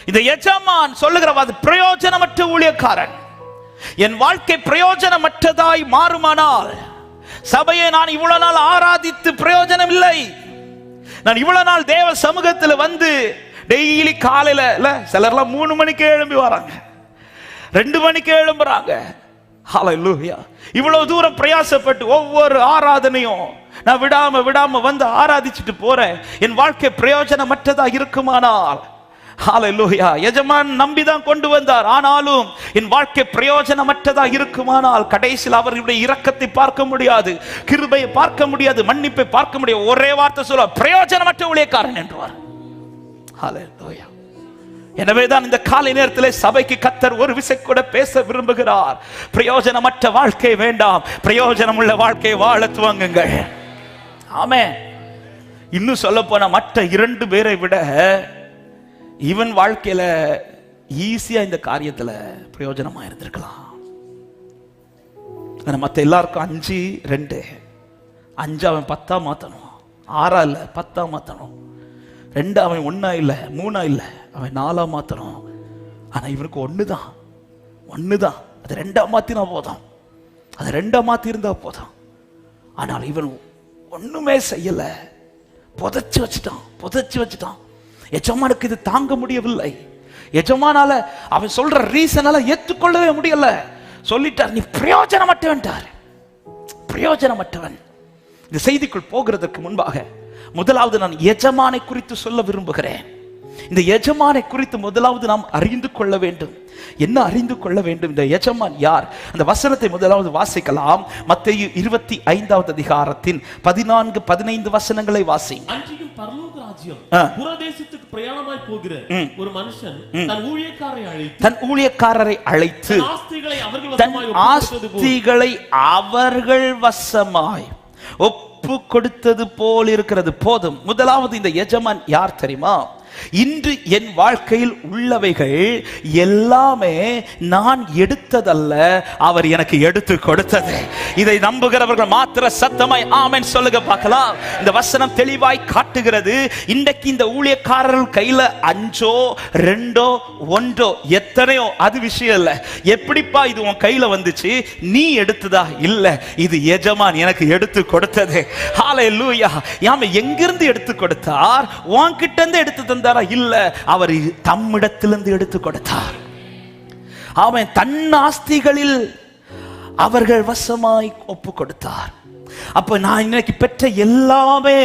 இந்த எஜமான் சொல்லுகிற பிரயோஜனமற்ற ஊழியக்காரன். என் வாழ்க்கை பிரயோஜனமற்றதாய் மாறுமானால், சபையை நான் இவ்வளவு நாள் ஆராதித்து பிரயோஜனம் இல்லை. நான் இவ்வளவு நாள் தேவ சமூகத்தில் வந்து டெய்லி காலையில இல்ல, சிலர்லாம் 3 மணிக்கு எழும்பி வராங்க, 2 மணிக்கு எழும்புறாங்க. ஹல்லேலூயா. இவ்வளவு தூரம் பிரயாசப்பட்டு ஒவ்வொரு ஆராதனையும் நான் விடாம வந்து ஆராதிச்சுட்டு போறேன். என் வாழ்க்கை பிரயோஜனமற்றதா இருக்குமானால், ஹல்லேலூயா, எஜமான் நம்பிதான் கொண்டு வந்தார், ஆனாலும் என் வாழ்க்கை பிரயோஜனமற்றதா இருக்குமானால், கடைசியில் அவர்களுடைய இரக்கத்தை பார்க்க முடியாது, கிருபையை பார்க்க முடியாது, மன்னிப்பை பார்க்க முடியாது. ஒரே வார்த்தை சொல்ல, பிரயோஜனமற்ற ஊழியக்காரன் என்றார். ஹல்லேலூயா. எனவேதான் இந்த காலை நேரத்தில் சபைக்கு கர்த்தர் ஒரு விசை கூட பேச விரும்புகிறார். பிரயோஜனமற்ற வாழ்க்கை வேண்டாம், பிரயோஜனம் உள்ள வாழ்க்கையை வாழ துவங்குங்கள். ஆமென். இன்னும் சொல்ல போனா மற்ற 2 பேரை விட இவன் வாழ்க்கையில ஈஸியா இந்த காரியத்துல பிரயோஜனமா இருந்திருக்கலாம். மற்ற எல்லாருக்கும் 5, 2, 5 அவன் 10 மாத்தணும், 6 இல்ல 10 மாத்தணும், 2 அவன் 1 இல்ல 3 இல்ல அவன் 4 மாத்தணும். ஆனா இவனுக்கு 1 தான். அது 2 மாத்தினா போதும், அது 2 மாத்தி இருந்தா போதும். ஆனால் இவன் ஒண்ணுமே செய்யல, புதைச்சு வச்சுட்டான். எஜமானுக்கு இது தாங்க முடியவில்லை. எஜமானால அவன் சொல்ற ரீசனால ஏற்றுக்கொள்ளவே முடியல. சொல்லிட்டார், நீ பிரயோஜனமற்றவன். இந்த செய்திக்குள் போகிறதுக்கு முன்பாக முதலாவது நான் எஜமானை குறித்து சொல்ல விரும்புகிறேன். இந்த எஜமானை குறித்து முதலாவது நாம் அறிந்து கொள்ள வேண்டும். என்ன அறிந்து கொள்ள வேண்டும்? இந்த எஜமான் யார்? அந்த வசனத்தை முதலாவது வாசிக்கலாம். மத்தேயு 25வது அதிகாரத்தின் 14, 15 வசனங்களை வாசி. அன்றியும் பரலோக ராஜ்யம் புறதேசத்துக்கு பிரயாணமாய் போகிற ஒரு மனுஷன் தன் ஊழியக்காரரை அழைத்து தன் ஆஸ்திகளை அவர்கள் வசமாய் ஒப்பு கொடுத்தது போல் இருக்கிறது. போதும். முதலாவது இந்த எஜமான் யார் தெரியுமா? இன்று என் வாழ்க்கையில் உள்ளவைகள் எல்லாமே நான் எடுத்ததல்ல, அவர் எனக்கு எடுத்து கொடுத்தது. இதை நம்புகிறவர்கள் மாத்திர சத்தமாய் ஆமென் சொல்லுங்க பார்க்கலாம். இந்த வசனம் தெளிவாய் காட்டுகிறது. இன்றைக்கு இந்த ஊழியக்காரர்கள் கையில 5, 2, 1 எத்தனையோ அது விஷயம் இல்ல. எப்படிப்பா இது உன் கையில வந்துச்சு? நீ எடுத்ததா? இல்ல, இது எஜமான் எனக்கு எடுத்து கொடுத்தது. ஹல்லேலூயா. யாம எங்கிருந்து எடுத்து கொடுத்தார்? உன்கிட்ட இருந்து எடுத்து தந்தாரா? இல்ல, அவர் தம்மிடத்திலிருந்து எடுத்து கொடுத்தார். அவன் தன் ஆஸ்திகளில் அவர்கள் வசமாய் ஒப்பு கொடுத்தார். அப்ப நான் இன்னைக்கு பெற்ற எல்லாமே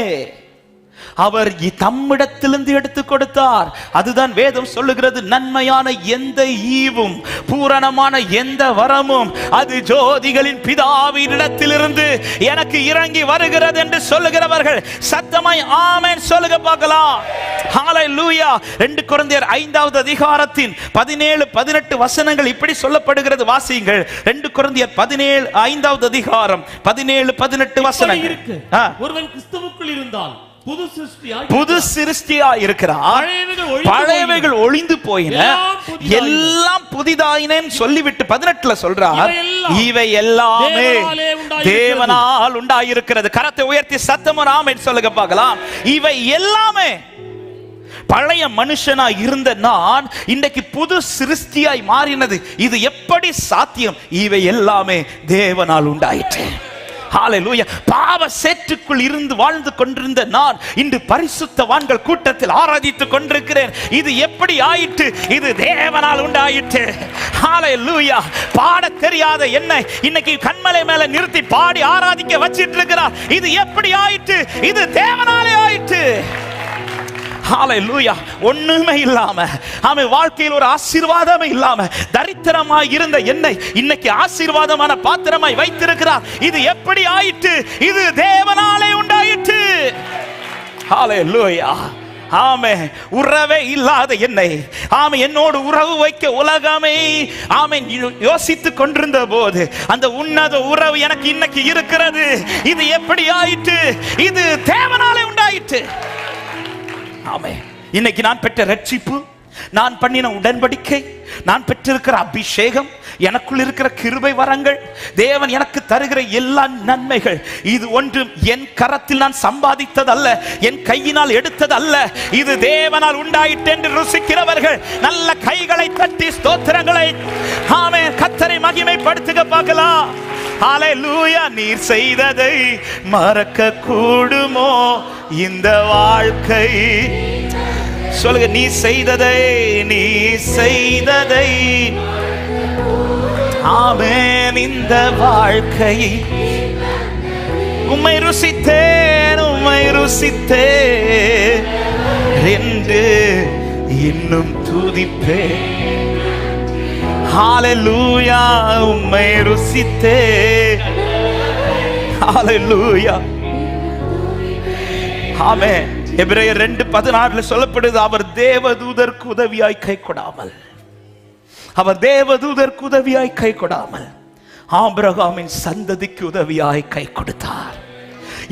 அவர் தம்மிடத்திலிருந்து எடுத்து கொடுத்தார். அதுதான் வேதம் சொல்லுகிறது, நன்மையான எந்த ஈவும் பூரணமான எந்த வரமும் அது ஜோதிகளின் பிதாவினிடத்திலிருந்து எனக்கு இறங்கி வருகிறது என்று சொல்லுகிறவர்கள் சத்தமாய் ஆமென் சொல்லுங்க பார்க்கலாம். ஹல்லேலூயா. 2 கொரிந்தியர் 5வது அதிகாரத்தின் 17, 18 வசனங்கள் இப்படி சொல்லப்படுகிறது. வாசியுங்கள். 2 கொரிந்தியர் 5வது அதிகாரம் 17, 18 வசனங்கள். ஒருவன் கிறிஸ்துவுக்குள் இருந்தால் புது சிருஷ்டியாய் இருக்கிறார், பழையவைகள் ஒளிந்து போயின, எல்லாம் புதிதாயினேன்னு சொல்லிவிட்டு 18ல சொல்றார், இவை எல்லாமே தேவனால் உண்டாயிருக்கிறது. கரத்தை உயர்த்தி சத்தமும் ஆமென் சொல்லுங்க பார்க்கலாம். இவை எல்லாமே பழைய மனுஷனா இருந்த நான் இன்றைக்கு புது சிருஷ்டியாய் மாறினது. இது எப்படி சாத்தியம்? இவை எல்லாமே தேவனால் உண்டாயிற்று. ஹல்லேலூயா. பாவ சேற்றுக்குள் இருந்து வாழ்ந்து கொண்டிருந்த நான் இன்று பரிசுத்தவான்கள் கூட்டத்தில் ஆராதித்துக் கொண்டிருக்கிறேன். இது எப்படி ஆயிற்று? இது தேவனால் உண்டாயிற்று. ஹல்லேலூயா. பாட தெரியாத என்னை இன்னைக்கு கண்மலை மேல நிறுத்தி பாடி ஆராதிக்க வச்சிட்டு இருக்கிறார். இது எப்படி ஆயிற்று? இது தேவனாலே ஆயிற்று. ஹல்லேலூயா. ஒண்ணுமே இல்லாம, அவன் வாழ்க்கையில் ஒரு ஆசீர்வாதமே இல்லாம தரித்திரமாய் இருந்த என்னை இன்னைக்கு ஆசீர்வாதமான பாத்திரமாய் வைத்திருக்கிறார். இது எப்படி ஆயிற்று? இது தேவனாலே உண்டாயிற்று. ஹல்லேலூயா. ஆமே, உறவே இல்லாத என்னை ஆமே என்னோடு உறவு வைக்க உலகமே ஆமே யோசித்துக் கொண்டிருந்த போது அந்த உன்னத உறவு எனக்கு இன்னைக்கு இருக்கிறது. இது எப்படி ஆயிற்று? இது தேவனாலே உண்டாயிற்று. ஆமே, இன்னைக்கு நான் பெற்ற ரட்சிப்பு, நான் பண்ணின உடன்படிக்கை, நான் பெற்றிருக்கிற அபிஷேகம், எனக்குள் இருக்கிற கிருபை வரங்கள், தேவன் எனக்கு தருகிற எல்லா நன்மைகள், இது ஒன்றும் என் கரத்தில் நான் சம்பாதித்தது அல்ல, என் கையினால் எடுத்தது அல்ல. இது தேவனால் உண்டாயிற்று என்று ருசிக்கிறவர்கள் நல்ல கைகளை தட்டி ஸ்தோத்திரங்களை ஆமே கர்த்தரை மகிமைப்படுத்துக பார்க்கலாம். ஹல்லேலூயா. நீர் செய்ததை மறக்க கூடுமோ இந்த வாழ்க்கை? சொல்லுங்க, நீ செய்ததை, நீ செய்ததை ஆமென் இந்த வாழ்க்கை உம்மை ருசித்தேன், உம்மை ருசித்தேன் என்று இன்னும் துதிப்பேன். ஹல்லேலூயா. உம்மை ருசித்தேன். ஹல்லேலூயா. ஆமென். எபிரேயர் 2:16 சொல்லப்படுது, அவர் தேவதூதருக்கு உதவியாய் கை கொடாமல், அவர் தேவதூதருக்கு உதவியாய் கை கொடாமல் ஆபிரகாமின் சந்ததிக்கு உதவியாய் கை கொடுத்தார்.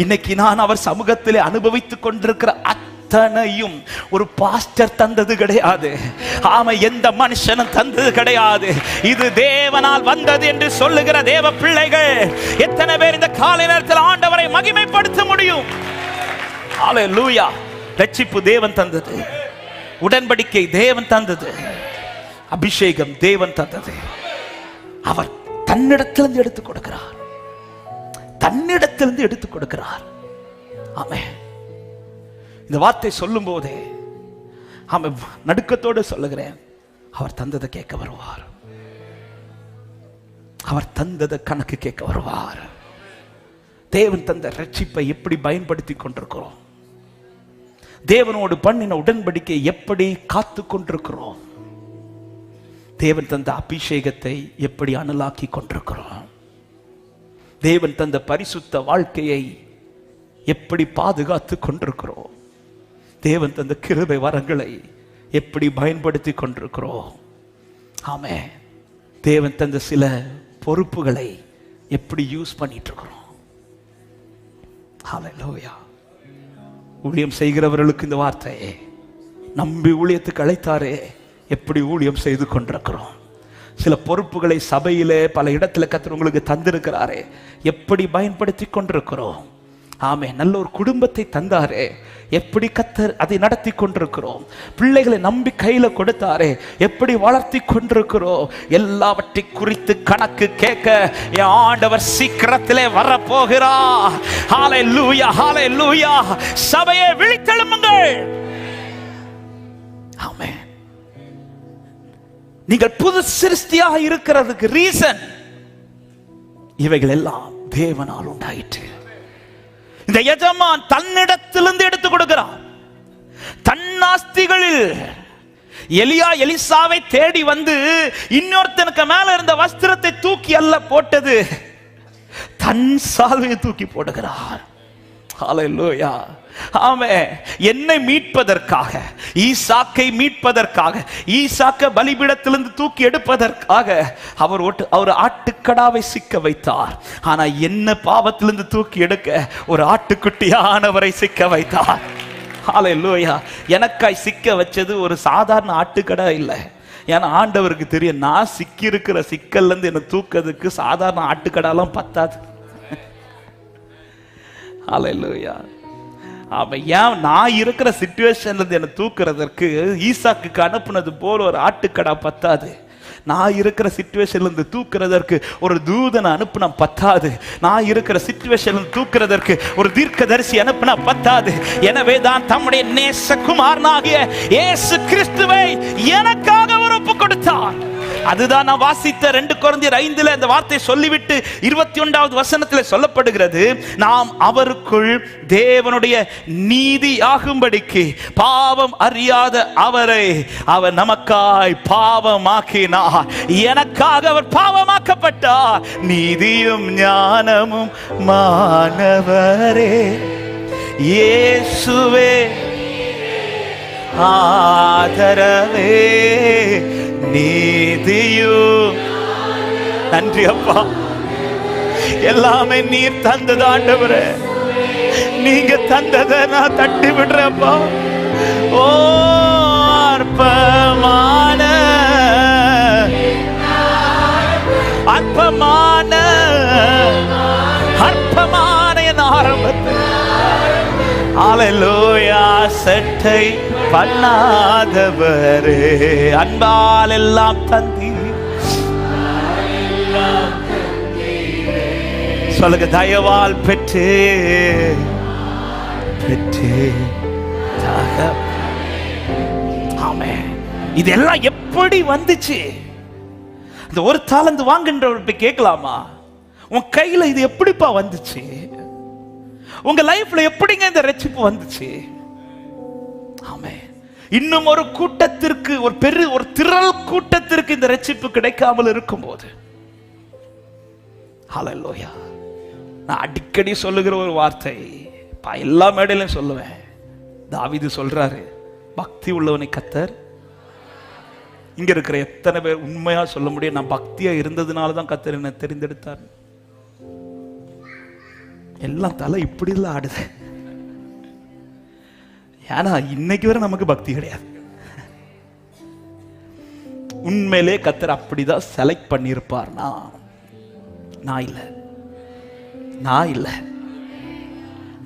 இன்னைக்கு நான் அவர் சமூகத்திலே அனுபவித்துக் கொண்டிருக்கிற அத்தனையும் ஒரு பாஸ்டர் தந்தது கிடையாது. ஆமா, எந்த மனுஷனும் தந்தது கிடையாது. இது தேவனால் வந்தது என்று சொல்லுகிற தேவ பிள்ளைகள் எத்தனை பேர் இந்த காலை நேரத்தில் ஆண்டவரை மகிமைப்படுத்த முடியும்? ஹல்லேலூயா. ரட்சிப்பு தேவன் தந்தது, உடன்படிக்கை தேவன் தந்தது, அபிஷேகம் தேவன் தந்தது. அவர் தன்னிடத்திலிருந்து எடுத்துக் கொடுக்கிறார், தன்னிடத்திலிருந்து எடுத்துக் கொடுக்கிறார். ஆமென். இந்த வார்த்தை சொல்லும் போதே ஆமென் நடுக்கத்தோடு சொல்லுகிறேன், அவர் தந்ததை கேட்க வருவார், அவர் தந்ததை கணக்கு கேட்க வருவார். தேவன் தந்த ரட்சிப்பை எப்படி பயன்படுத்தி கொண்டிருக்கிறோம்? தேவனோடு பண்ணின உடன்படிக்கை எப்படி காத்து கொண்டிருக்கிறோம்? தேவன் தந்த அபிஷேகத்தை எப்படி அனலாக்கி கொண்டிருக்கிறோம்? தேவன் தந்த பரிசுத்த வாழ்க்கையை எப்படி பாதுகாத்து கொண்டிருக்கிறோம்? தேவன் தந்த கிருபை வரங்களை எப்படி பயன்படுத்தி கொண்டிருக்கிறோம்? ஆமே, தேவன் தந்த சில பொறுப்புகளை எப்படி யூஸ் பண்ணிட்டு இருக்கிறோம்? ஹல்லேலூயா. ஊழியம் செய்கிறவர்களுக்கு இந்த வார்த்தையே, நம்பி ஊழியத்துக்கு அழைத்தாரே, எப்படி ஊழியம் செய்து கொண்டிருக்கிறோம்? சில பொறுப்புகளை சபையிலே பல இடத்துல கர்த்தர் உங்களுக்கு தந்திருக்கிறாரே, எப்படி பயன்படுத்தி கொண்டிருக்கிறோம்? ஆமே, நல்ல ஒரு குடும்பத்தை தந்தாரே, எப்படி கர்த்தர் அதை நடத்தி கொண்டிருக்கிறோம்? பிள்ளைகளை நம்பி கையில கொடுத்தாரே, எப்படி வளர்த்தி கொண்டிருக்கிறோம்? எல்லாவற்றை குறித்து கணக்கு கேட்க என் ஆண்டவர் சீக்கிரத்திலே வரப்போகிறார். ஹல்லேலூயா, ஹல்லேலூயா. சபையை விழித்தெழும்புங்கள். ஆமென். நீங்கள் புது சிருஷ்டியாக இருக்கிறதுக்கு ரீசன் இவைகள் எல்லாம் தேவனால் உண்டாயிற்று. இந்த எஜமான் தன்னிடத்திலிருந்து எடுத்துக் கொடுக்கிறார். தன்னாஸ்திகளில் எலியா எலிசாவை தேடி வந்து இன்னொருத்தனுக்கு மேல இருந்த வஸ்திரத்தை தூக்கி அல்ல போட்டது, தன் சால்வையை தூக்கி போடுகிறார். ஹல்லேலூயா. ஆமென். என்னை மீட்பதற்காக, ஈசாக்கை மீட்பதற்காக, ஈசாக்க பலிபீடத்திலிருந்து தூக்கி எடுப்பதற்காக அவர் ஆட்டுக்கடாவை சிக்க வைத்தார். ஆனா என்ன பாவத்திலிருந்து தூக்கி எடுக்க ஒரு ஆட்டுக்குட்டியானவரை சிக்க வைத்தார். ஹல்லேலூயா. எனக்காய் சிக்க வச்சது ஒரு சாதாரண ஆட்டுக்கடா இல்லை. ஏன்னா ஆண்டவருக்கு தெரியும், நான் சிக்கி இருக்கிற சிக்கல்ல இருந்து என்ன தூக்கிறதுக்கு சாதாரண ஆட்டுக்கடாலாம் பத்தாது. ஹல்லேலூயா. ஏன் நான் இருக்கிற சிச்சுவேஷன்ல இருந்து என்ன தூக்குறதற்கு ஈசாக்கு அனுப்புனது போல ஒரு ஆட்டுக்கடா பத்தாது. நான் இருக்கிற சிச்சுவேஷன்ல இருந்து தூக்குறதற்கு ஒரு தூதனை அனுப்புனா பத்தாது. நான் இருக்கிற சிச்சுவேஷன்ல தூக்குறதற்கு ஒரு தீர்க்கதரிசி அனுப்புனா பத்தாது. எனவே தான் தம்முடைய நேசகுமாரனாகிய இயேசு கிறிஸ்துவை எனக்காக அவர் ஒப்பு கொடுத்தார். அதுதான் நான் வாசித்த 2 கொரிந்தியர் 5 அந்த வார்த்தை சொல்லிவிட்டு 21வது வசனத்தில் சொல்லப்படுகிறது, நாம் அவருக்குள் தேவனுடைய நீதி ஆகும்படிக்கு பாவம் அறியாத அவரை அவர் நமக்காய் பாவமாக்கினார். எனக்காக அவர் பாவமாக்கப்பட்டார். நீதியும் ஞானமும் மானவரே இயேசுவே ஆதரவே நீதியும். நன்றி அப்பா, எல்லாமே நீர் தந்தது ஆண்டவரே. நீங்க தந்ததை நான் தட்டி விடுறப்பா. ஓ அற்பமான அற்பமான அற்பமான என் ஆரம்பத்தை ஹல்லேலூயா சட்டை பண்ணாதவரே, அன்பால் எல்லாம் தந்தி. சொல்லுங்க, தயவால் பெற்று பெற்று. ஆமென். இதெல்லாம் எப்படி வந்துச்சு? இந்த ஒரு தாலந்து வாங்குன்றவர்கிட்ட கேட்கலாமா, உன் கையில இது எப்படிப்பா வந்துச்சு? உங்க லைஃப்ல எப்படிங்க இந்த ரட்சிப்பு வந்துச்சு? ஆமென். இன்னும் ஒரு கூட்டத்திற்கு, ஒரு திரள் கூட்டத்திற்கு இந்த ரட்சிப்பு கிடைக்காமல் இருக்கும்போது, ஹல்லேலூயா, நான் அடிக்கடி சொல்லுகிற ஒரு வார்த்தை, எல்லா மேடையிலும் சொல்லுவேன். தாவீது சொல்றாரு, பக்தி உள்ளவனை கர்த்தர். இங்க இருக்கிற எத்தனை பேர் உண்மையா சொல்ல முடியும், நான் பக்தியா இருந்ததுனால தான் கர்த்தர் என்ன தெரிந்தெடுத்தார்? எல்லாம் தலை இப்படி எல்லாம் ஆடுது. ஏன்னா இன்னைக்கு வரை நமக்கு பக்தி கிடையாது. உண்மையிலே கர்த்தர் அப்படிதான் செலக்ட் பண்ணியிருப்பார்னா, நான் இல்லை, நான் இல்லை,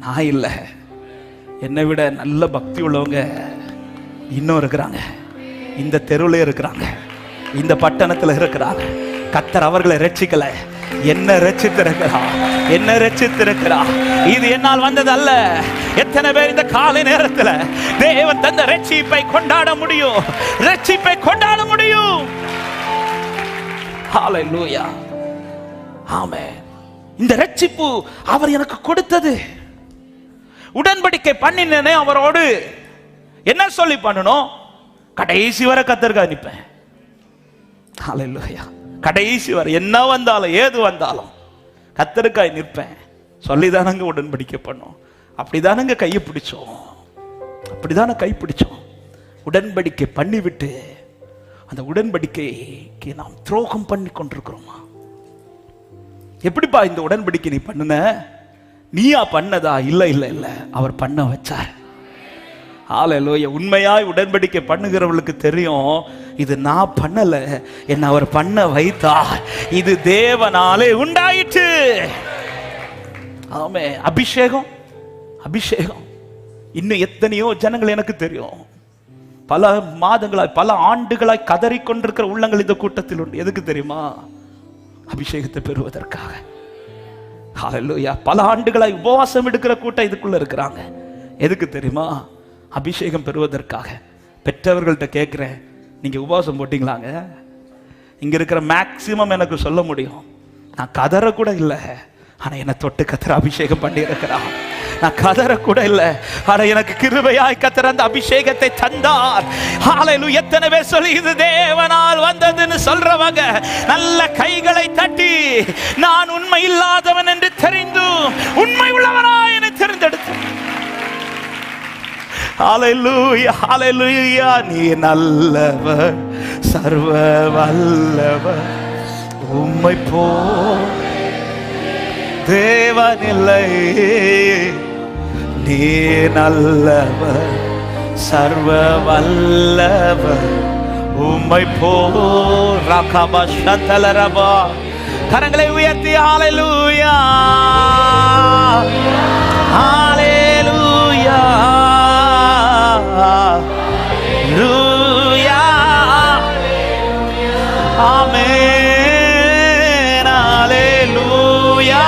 நான் இல்லை. என்னை விட நல்ல பக்தி உள்ளவங்க இன்னும் இருக்கிறாங்க. இந்த தெருவுல இருக்கிறாங்க, இந்த பட்டணத்துல இருக்கிறாங்க. கர்த்தர் அவர்களை ரட்சிக்கல, என்ன ரட்சித்திருக்கிறார், என்ன ரட்சித்திருக்கிறார். இது என்னால் வந்தது அல்ல. எத்தனை பேர் இந்த காலை நேரத்தில் தேவன் தந்த ரட்சிப்பை கொண்டாட முடியும்? ரட்சிப்பை கொண்டாட முடியும். ஹல்லேலூயா, ஆமென். இந்த ரட்சிப்பு அவர் எனக்கு கொடுத்தது. உடன்படிக்கை பண்ணினேனே அவரோடு, என்ன சொல்லி பண்ணணும்? கடைசி வரை கர்த்தருக்கு அனுப்பேன். ஹல்லேலூயா. கடைசி வரை என்ன வந்தாலும் ஏது வந்தாலும் கர்த்தருக்காய் நிற்பேன் சொல்லிதானங்க உடன்படிக்கை பண்ணோம். அப்படிதானங்க கையை பிடிச்சோம், அப்படிதான கை பிடிச்சோம். உடன்படிக்கை பண்ணிவிட்டு அந்த உடன்படிக்கைக்கு நாம் துரோகம் பண்ணி கொண்டிருக்கிறோமா? எப்படிப்பா இந்த உடன்படிக்கை நீ பண்ணுன? நீயா பண்ணதா? இல்ல இல்ல இல்ல, அவர் பண்ண வச்சார். ஹல்லேலூயா. உண்மையாய் உடன்படிக்கை பண்ணுகிறவர்களுக்கு தெரியும், இது நான் பண்ணல, என்ன அவர் பண்ண வைத்தார். இது தேவனாலே உண்டாயிற்று. ஆமென். அபிஷேகம், அபிஷேகம். இன்னும் எத்தனையோ ஜனங்கள் எனக்கு தெரியும், பல மாதங்களாய் பல ஆண்டுகளாய் கதறிக்கொண்டிருக்கிற உள்ளங்கள் இந்த கூட்டத்தில் உண்டு. எதுக்கு தெரியுமா? அபிஷேகத்தை பெறுவதற்காக. ஹல்லேலூயா. பல ஆண்டுகளாய் உபவாசம் எடுக்கிற கூட்டம் இதுக்குள்ள இருக்கிறாங்க. எதுக்கு தெரியுமா? அபிஷேகம் பெறுவதற்காக. பெற்றவர்கள்ட்ட கேட்கிறேன், நீங்க உபவாசம் போட்டீங்களாங்க? இங்க இருக்கிற மேக்சிமம் எனக்கு சொல்ல முடியும், நான் கதற கூட இல்லை, ஆனா என்னை தொட்டு கத்தர அபிஷேகம் பண்ணி இருக்கிறான். நான் கதற கூட இல்லை, ஆனா எனக்கு கிருபையாய் கத்தர் அந்த அபிஷேகத்தை தந்தார். ஹல்லேலூயா. எத்தனை பேர் சொல்லி இது தேவனால் வந்ததுன்னு சொல்றவங்க நல்ல கைகளை தட்டி, நான் உண்மை இல்லாதவன் என்று தெரிந்து உண்மை உள்ளவனாய் என்னை தெரிந்தெடுத்து. ஹல்லேலூயா, ஹல்லேலூயா. நீ நல்லவர், சர்வ வல்லவர், உம்மை போ தேவனில்லை. நீ நல்லவர், சர்வ வல்லவர், உம்மை போ. ரகப சந்தலரபா. கரங்களை உயர்த்தி ஹல்லேலூயா, ஹல்லேலூயா, ஹல்லேலூயா, ஆமென், ஹல்லேலூயா,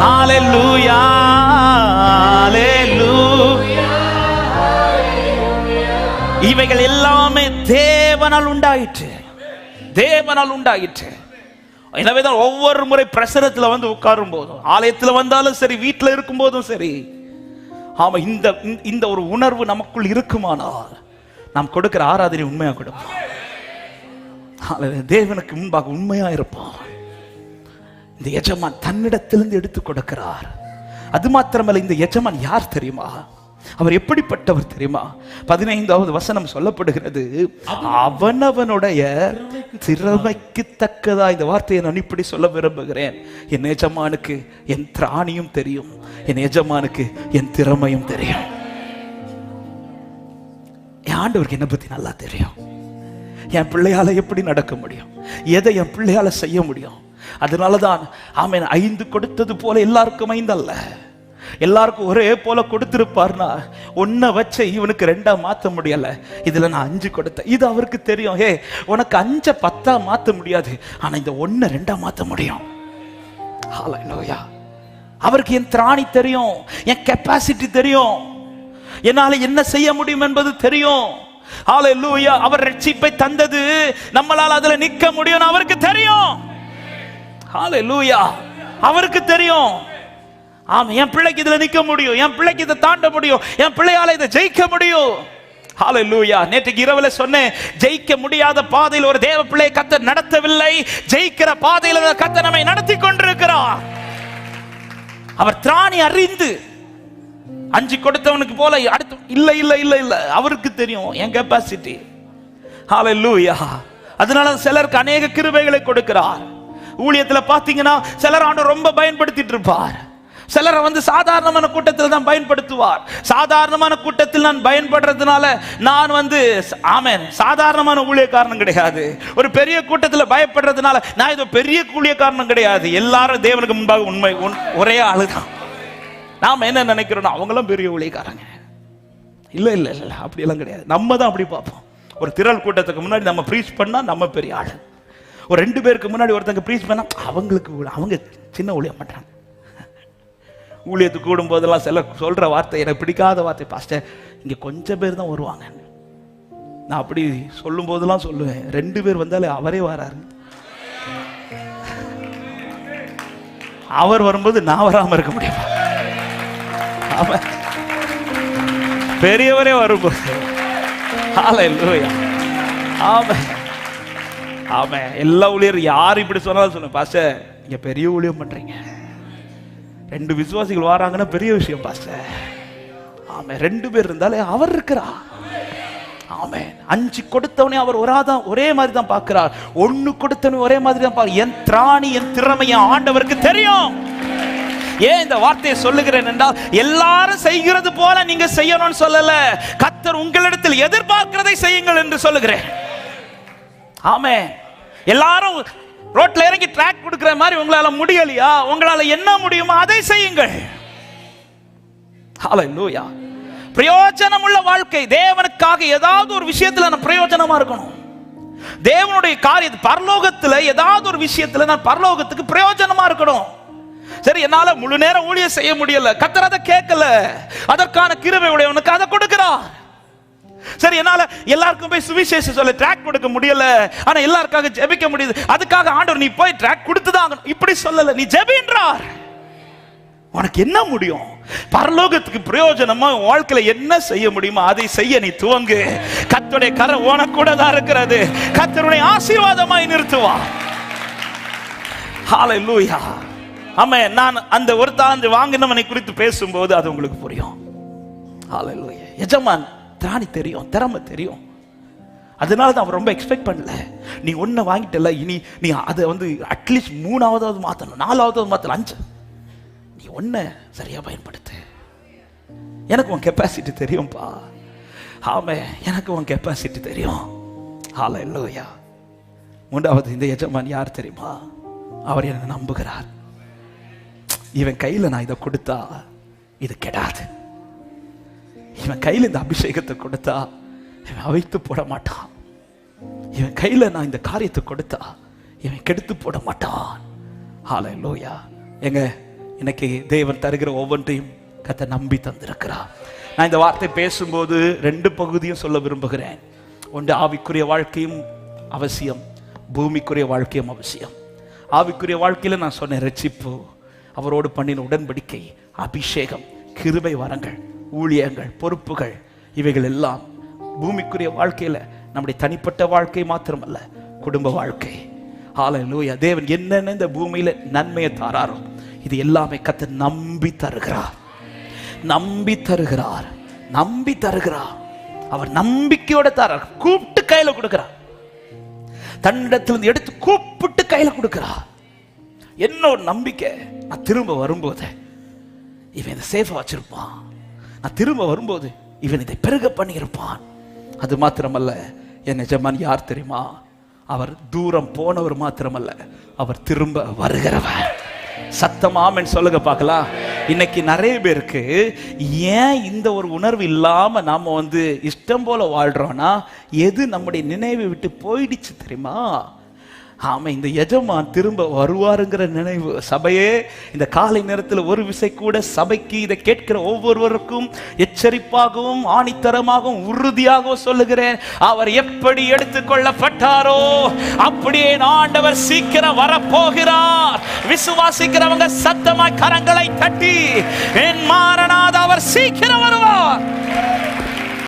ஹல்லேலூயா, ஹல்லேலூயா. இவைகள் எல்லாமே தேவனால் உண்டாயிற்று, தேவனால் உண்டாயிற்று. எனவேதான் ஒவ்வொரு முறை பிரசனத்துல வந்து உட்காரும் போதும், ஆலயத்துல வந்தாலும் சரி, வீட்டுல இருக்கும் போதும் சரி, ஆமா, இந்த ஒரு உணர்வு நமக்குள் இருக்குமானால் நாம் கொடுக்கிற ஆராதனை உண்மையா கொடுப்போம். தேவனுக்கு முன்பாக உண்மையா இருப்போம். இந்த எஜமான் தன்னிடத்திலிருந்து எடுத்து கொடுக்கிறார். அது மாத்திரமல்ல, இந்த எஜமான் யார் தெரியுமா? அவர் எப்படிப்பட்டவர் தெரியுமா? 15வது வசனம் சொல்லப்படுகிறது, அவனவனுடைய திறமைக்கு தக்கதா. இந்த வார்த்தையை நான் இப்படி சொல்ல விரும்புகிறேன். என் எஜமானுக்கு என் திராணியும் தெரியும், என் எஜமானுக்கு என் திறமையும் தெரியும். என் ஆண்டவருக்கு என்னை பத்தி நல்லா தெரியும். என் பிள்ளையால எப்படி நடக்க முடியும், எதை என் பிள்ளையால செய்ய முடியும். அதனாலதான் ஆமென், 5 கொடுத்தது போல எல்லாருக்கும் 5 அல்ல, எல்லாருக்கும் ஒரே போல கொடுத்திருப்பார்னா ஒன்ன வச்ச இவனுக்கு 2 மாத்த முடியல, இதுல நான் 5 கொடுத்தேன். இது அவருக்கு தெரியும். ஹே, உனக்கு 5 10 மாத்த முடியாது, ஆனா இந்த 1 2 மாத்த முடியும். ஹல்லேலூயா. அவருக்கு என் திராணி தெரியும், என் கெப்பாசிட்டி தெரியும், என்னால என்ன செய்ய முடியும் என்பது தெரியும். ஹல்லேலூயா. அவர் ரட்சிப்பை தந்தது நம்மளால அதுல நிக்க முடியும் அவருக்கு தெரியும். ஹல்லேலூயா. அவருக்கு தெரியும். ஆமா, என் பிள்ளைக்கு இதுல நிக்க முடியும், என் பிள்ளைக்கு இதை தாண்ட முடியும், என் பிள்ளையால இதை ஜெயிக்க முடியும். ஹல்லேலூயா. நேற்று இரவுல சொன்னேன், ஜெயிக்க முடியாத பாதையில் ஒரு தேவ பிள்ளை கர்த்தர் நடத்தவில்லை, ஜெயிக்கிற பாதையில் கர்த்தர் நம்மை நடத்தி கொண்டிருக்கிறார். அவர் திராணி அறிந்து 5 கொடுத்தவனுக்கு போல அடுத்து இல்ல இல்ல இல்ல இல்ல, அவருக்கு தெரியும் என் கெப்பாசிட்டி. ஹல்லேலூயா. அதனால சிலருக்கு அநேக கிருபைகளை கொடுக்கிறார். ஊழியத்துல பாத்தீங்கன்னா சிலர் ஆண்டவர் ரொம்ப பயன்படுத்திட்டு இருப்பார், சிலரை சாதாரணமான கூட்டத்தில் தான் பயன்படுத்துவார். சாதாரணமான கூட்டத்தில் நான் பயன்படுறதுனால நான் ஆமென் சாதாரணமான ஊழியக்காரனும் கிடையாது. ஒரு பெரிய கூட்டத்தில் பயப்படுறதுனால நான் இது பெரிய ஊழியக்காரனும் கிடையாது. எல்லாரும் தேவனுக்கு முன்பாக உண்மை ஒரே ஆளுதான். நாம என்ன நினைக்கிறோம், அவங்களும் பெரிய ஊழியக்காரங்க. இல்ல இல்ல இல்ல, அப்படி எல்லாம் கிடையாது. நம்ம தான் அப்படி பார்ப்போம். ஒரு திரள் கூட்டத்துக்கு முன்னாடி நம்ம ப்ரீச் பண்ணா நம்ம பெரிய ஆளு, ஒரு 2 பேருக்கு முன்னாடி ஒருத்தங்க ப்ரீச் பண்ணா அவங்க சின்ன ஊழியம் பண்றாங்க. ஊழியத்துக்கு கூடும் போதெல்லாம் சில சொல்ற வார்த்தை எனக்கு பிடிக்காத வார்த்தை, பாஸ்டர் இங்க கொஞ்சம் பேர் தான் வருவாங்க. நான் அப்படி சொல்லும் போதெல்லாம் சொல்லுவேன், 2 பேர் வந்தாலே அவரே வராரு, அவர் வரும்போது நான் வராம இருக்க முடியுமா? பெரியவரே வரும்போது. ஹல்லேலூயா. ஆமென் ஆமென். எல்லா ஊழியர் யார் இப்படி சொன்னாலும் சொல்லுங்க, பாஸ்டர் இங்க பெரிய ஊழியம் பண்றீங்க, 2 விசுவாசிகள் வராங்கன்னா பெரிய விஷயம் பாஸ்டர். ஆமென். 2 பேர் இருந்தாலே அவர் இருக்கிறார். ஆமென். 5 கொடுத்தவனே அவர் ஒரே மாதிரி தான் பார்க்கிறார், 1 கொடுத்தவனே ஒரே மாதிரி தான் பார்க்கிறார். என் திராணி என் திறமை என் ஆண்டவருக்கு தெரியும். ஏன் இந்த வார்த்தையை சொல்லுகிறேன் என்றால், எல்லாரும் செய்கிறது போல நீங்க செய்யணும்னு சொல்லல, கர்த்தர் உங்களிடத்தில் எதிர்பார்க்கிறதை செய்யுங்கள் என்று சொல்லுகிறேன். ஆமென். எல்லாரும் ரோட்ல இறங்கி ட்ராக் கொடுக்கிற மாதிரி உங்களால முடியலையா? உங்களால என்ன முடியுமோ அதை செய்யுங்கள். ஹல்லேலூயா. பிரயோஜனமுள்ள வாழ்க்கை. தேவனுக்காக ஏதாவது ஒரு விஷயத்துல நான் பிரயோஜனமா இருக்கணும். தேவனுடைய காரியம் பரலோகத்துல ஏதாவது ஒரு விஷயத்துல நான் பரலோகத்துக்கு பிரயோஜனமா இருக்கணும். சரி, என்னால முழு நேரம் ஊழியம் செய்ய முடியல, கர்த்தர் அதை கேட்கல, அதற்கான கிருபை உடையவனுக்கு அதை கொடுக்கிறார். சரி, என்னால எல்லாருக்கும் போய் சுவிசேஷம் சொல்ல ட்ராக் கொடுக்க முடியல, ஆனா எல்லாருக்காக ஜெபிக்க முடியுது, அதுக்காக ஆண்டவர் நீ போய் ட்ராக் கொடுத்துதான் இப்படி சொல்லல, நீ ஜெபின்றார். உனக்கு என்ன முடியும்? பரலோகத்துக்கு பிரயோஜனமா வாழ்க்கையில என்ன செய்ய முடியுமோ அதை செய்ய நீ துவங்கு. கர்த்தருடைய கரம் உனக்கு கூட தான் இருக்கிறது. கர்த்தருடைய ஆசீர்வாதமாய் நிறுத்துவா. ஹல்லேலூயா. ஆமென். நான் அந்த ஒரு தாளந்து வாங்கினவனை குறித்து பேசும்போது அது உங்களுக்கு புரியும். ஹல்லேலூயா. எஜமான் திராணி தெரியும், திறமை தெரியும். அதனால தான் அவர் ரொம்ப எக்ஸ்பெக்ட் பண்ணல. நீ 1 வாங்கிட்டல, இனி நீ அதை அட்லீஸ்ட் 3ஆவது மாத்தணும், 4ஆவது மாத்தணும், 5. நீ 1 சரியா பயன்படுத்து. எனக்கு உன் கெப்பாசிட்டி தெரியும்பா. ஆமென். எனக்கு உன் கெப்பாசிட்டி தெரியும். ஹல்லேலூயா. 3வது இந்த எஜமான் யார் தெரியுமா? அவர் என்னை நம்புகிறார். இவன் கையில நான் இதை கொடுத்தா இது கெடாது, இவன் கையில இந்த அபிஷேகத்தை கொடுத்தா இவன் அவைத்து போட மாட்டான், இவன் கையில நான் இந்த காரியத்தை கொடுத்தா இவன் கெடுத்து போட மாட்டான். ஹல்லேலூயா. எங்க இன்னைக்கு தேவன் தருகிற ஒவ்வொன்றையும் கர்த்தர் நம்பி தந்திருக்கிறார். நான் இந்த வார்த்தை பேசும்போது 2 பகுதியும் சொல்ல விரும்புகிறேன். ஒன்று, ஆவிக்குரிய வாழ்க்கையும் அவசியம், பூமிக்குரிய வாழ்க்கையும் அவசியம். ஆவிக்குரிய வாழ்க்கையில நான் சொன்னேன், ரட்சிப்பு, அவரோடு பண்ணின உடன்படிக்கை, அபிஷேகம், கிருபை வரங்கள், ஊழியங்கள், பொறுப்புகள், இவைகள் எல்லாம் பூமிக்குரிய வாழ்க்கையில நம்முடைய தனிப்பட்ட வாழ்க்கை மாத்திரமல்ல, குடும்ப வாழ்க்கை. ஹல்லேலூயா. தேவன் என்னென்ன இந்த பூமியில நன்மையை தாராரோ இது எல்லாமே கர்த்தர் நம்பி தருகிறார், நம்பி தருகிறார். நம்பி தருகிறார். அவர் நம்பிக்கையோட தரார். கூப்பிட்டு கையில கொடுக்கிறார். தன்னிடத்திலிருந்து எடுத்து கூப்பிட்டு கையில கொடுக்கிறார். என்ன ஒரு நம்பிக்கை! நான் திரும்ப வரும்போது இவன் இதை சேஃபா வச்சிருப்பான். நான் திரும்ப வரும்போது இவன் இதை பெருக பண்ணியிருப்பான். அது மாத்திரமல்ல, என் எஜமான் யார் தெரியுமா? அவர் தூரம் போனவர் மாத்திரமல்ல, அவர் திரும்ப வருகிறவர். சத்தமாமன் சொல்லுங்க பார்க்கலாம். இன்னைக்கு நிறைய பேருக்கு ஏன் இந்த ஒரு உணர்வு இல்லாம நாம இஷ்டம் போல வாழ்றோம்னா, எது நம்முடைய நினைவை விட்டு போயிடுச்சு தெரியுமா? ஆமா, இந்த எஜமான் திரும்ப வருவாருங்கிற நினைவு. சபையே, இந்த காலை நேரத்தில் ஒரு விசை கூட சபைக்கு இதை கேட்கிற ஒவ்வொருவருக்கும் எச்சரிப்பாகவும் ஆணித்தரமாகவும் உறுதியாகவும் சொல்லுகிறேன், அவர் எப்படி எடுத்துக்கொள்ளப்பட்டாரோ அப்படியே ஆண்டவர் சீக்கிரம் வரப்போகிறார். விசுவாசிக்கிறவங்க சத்தமாய் கரங்களை தட்டி, என் மாரநாதர் அவர் சீக்கிரம் வருவார்.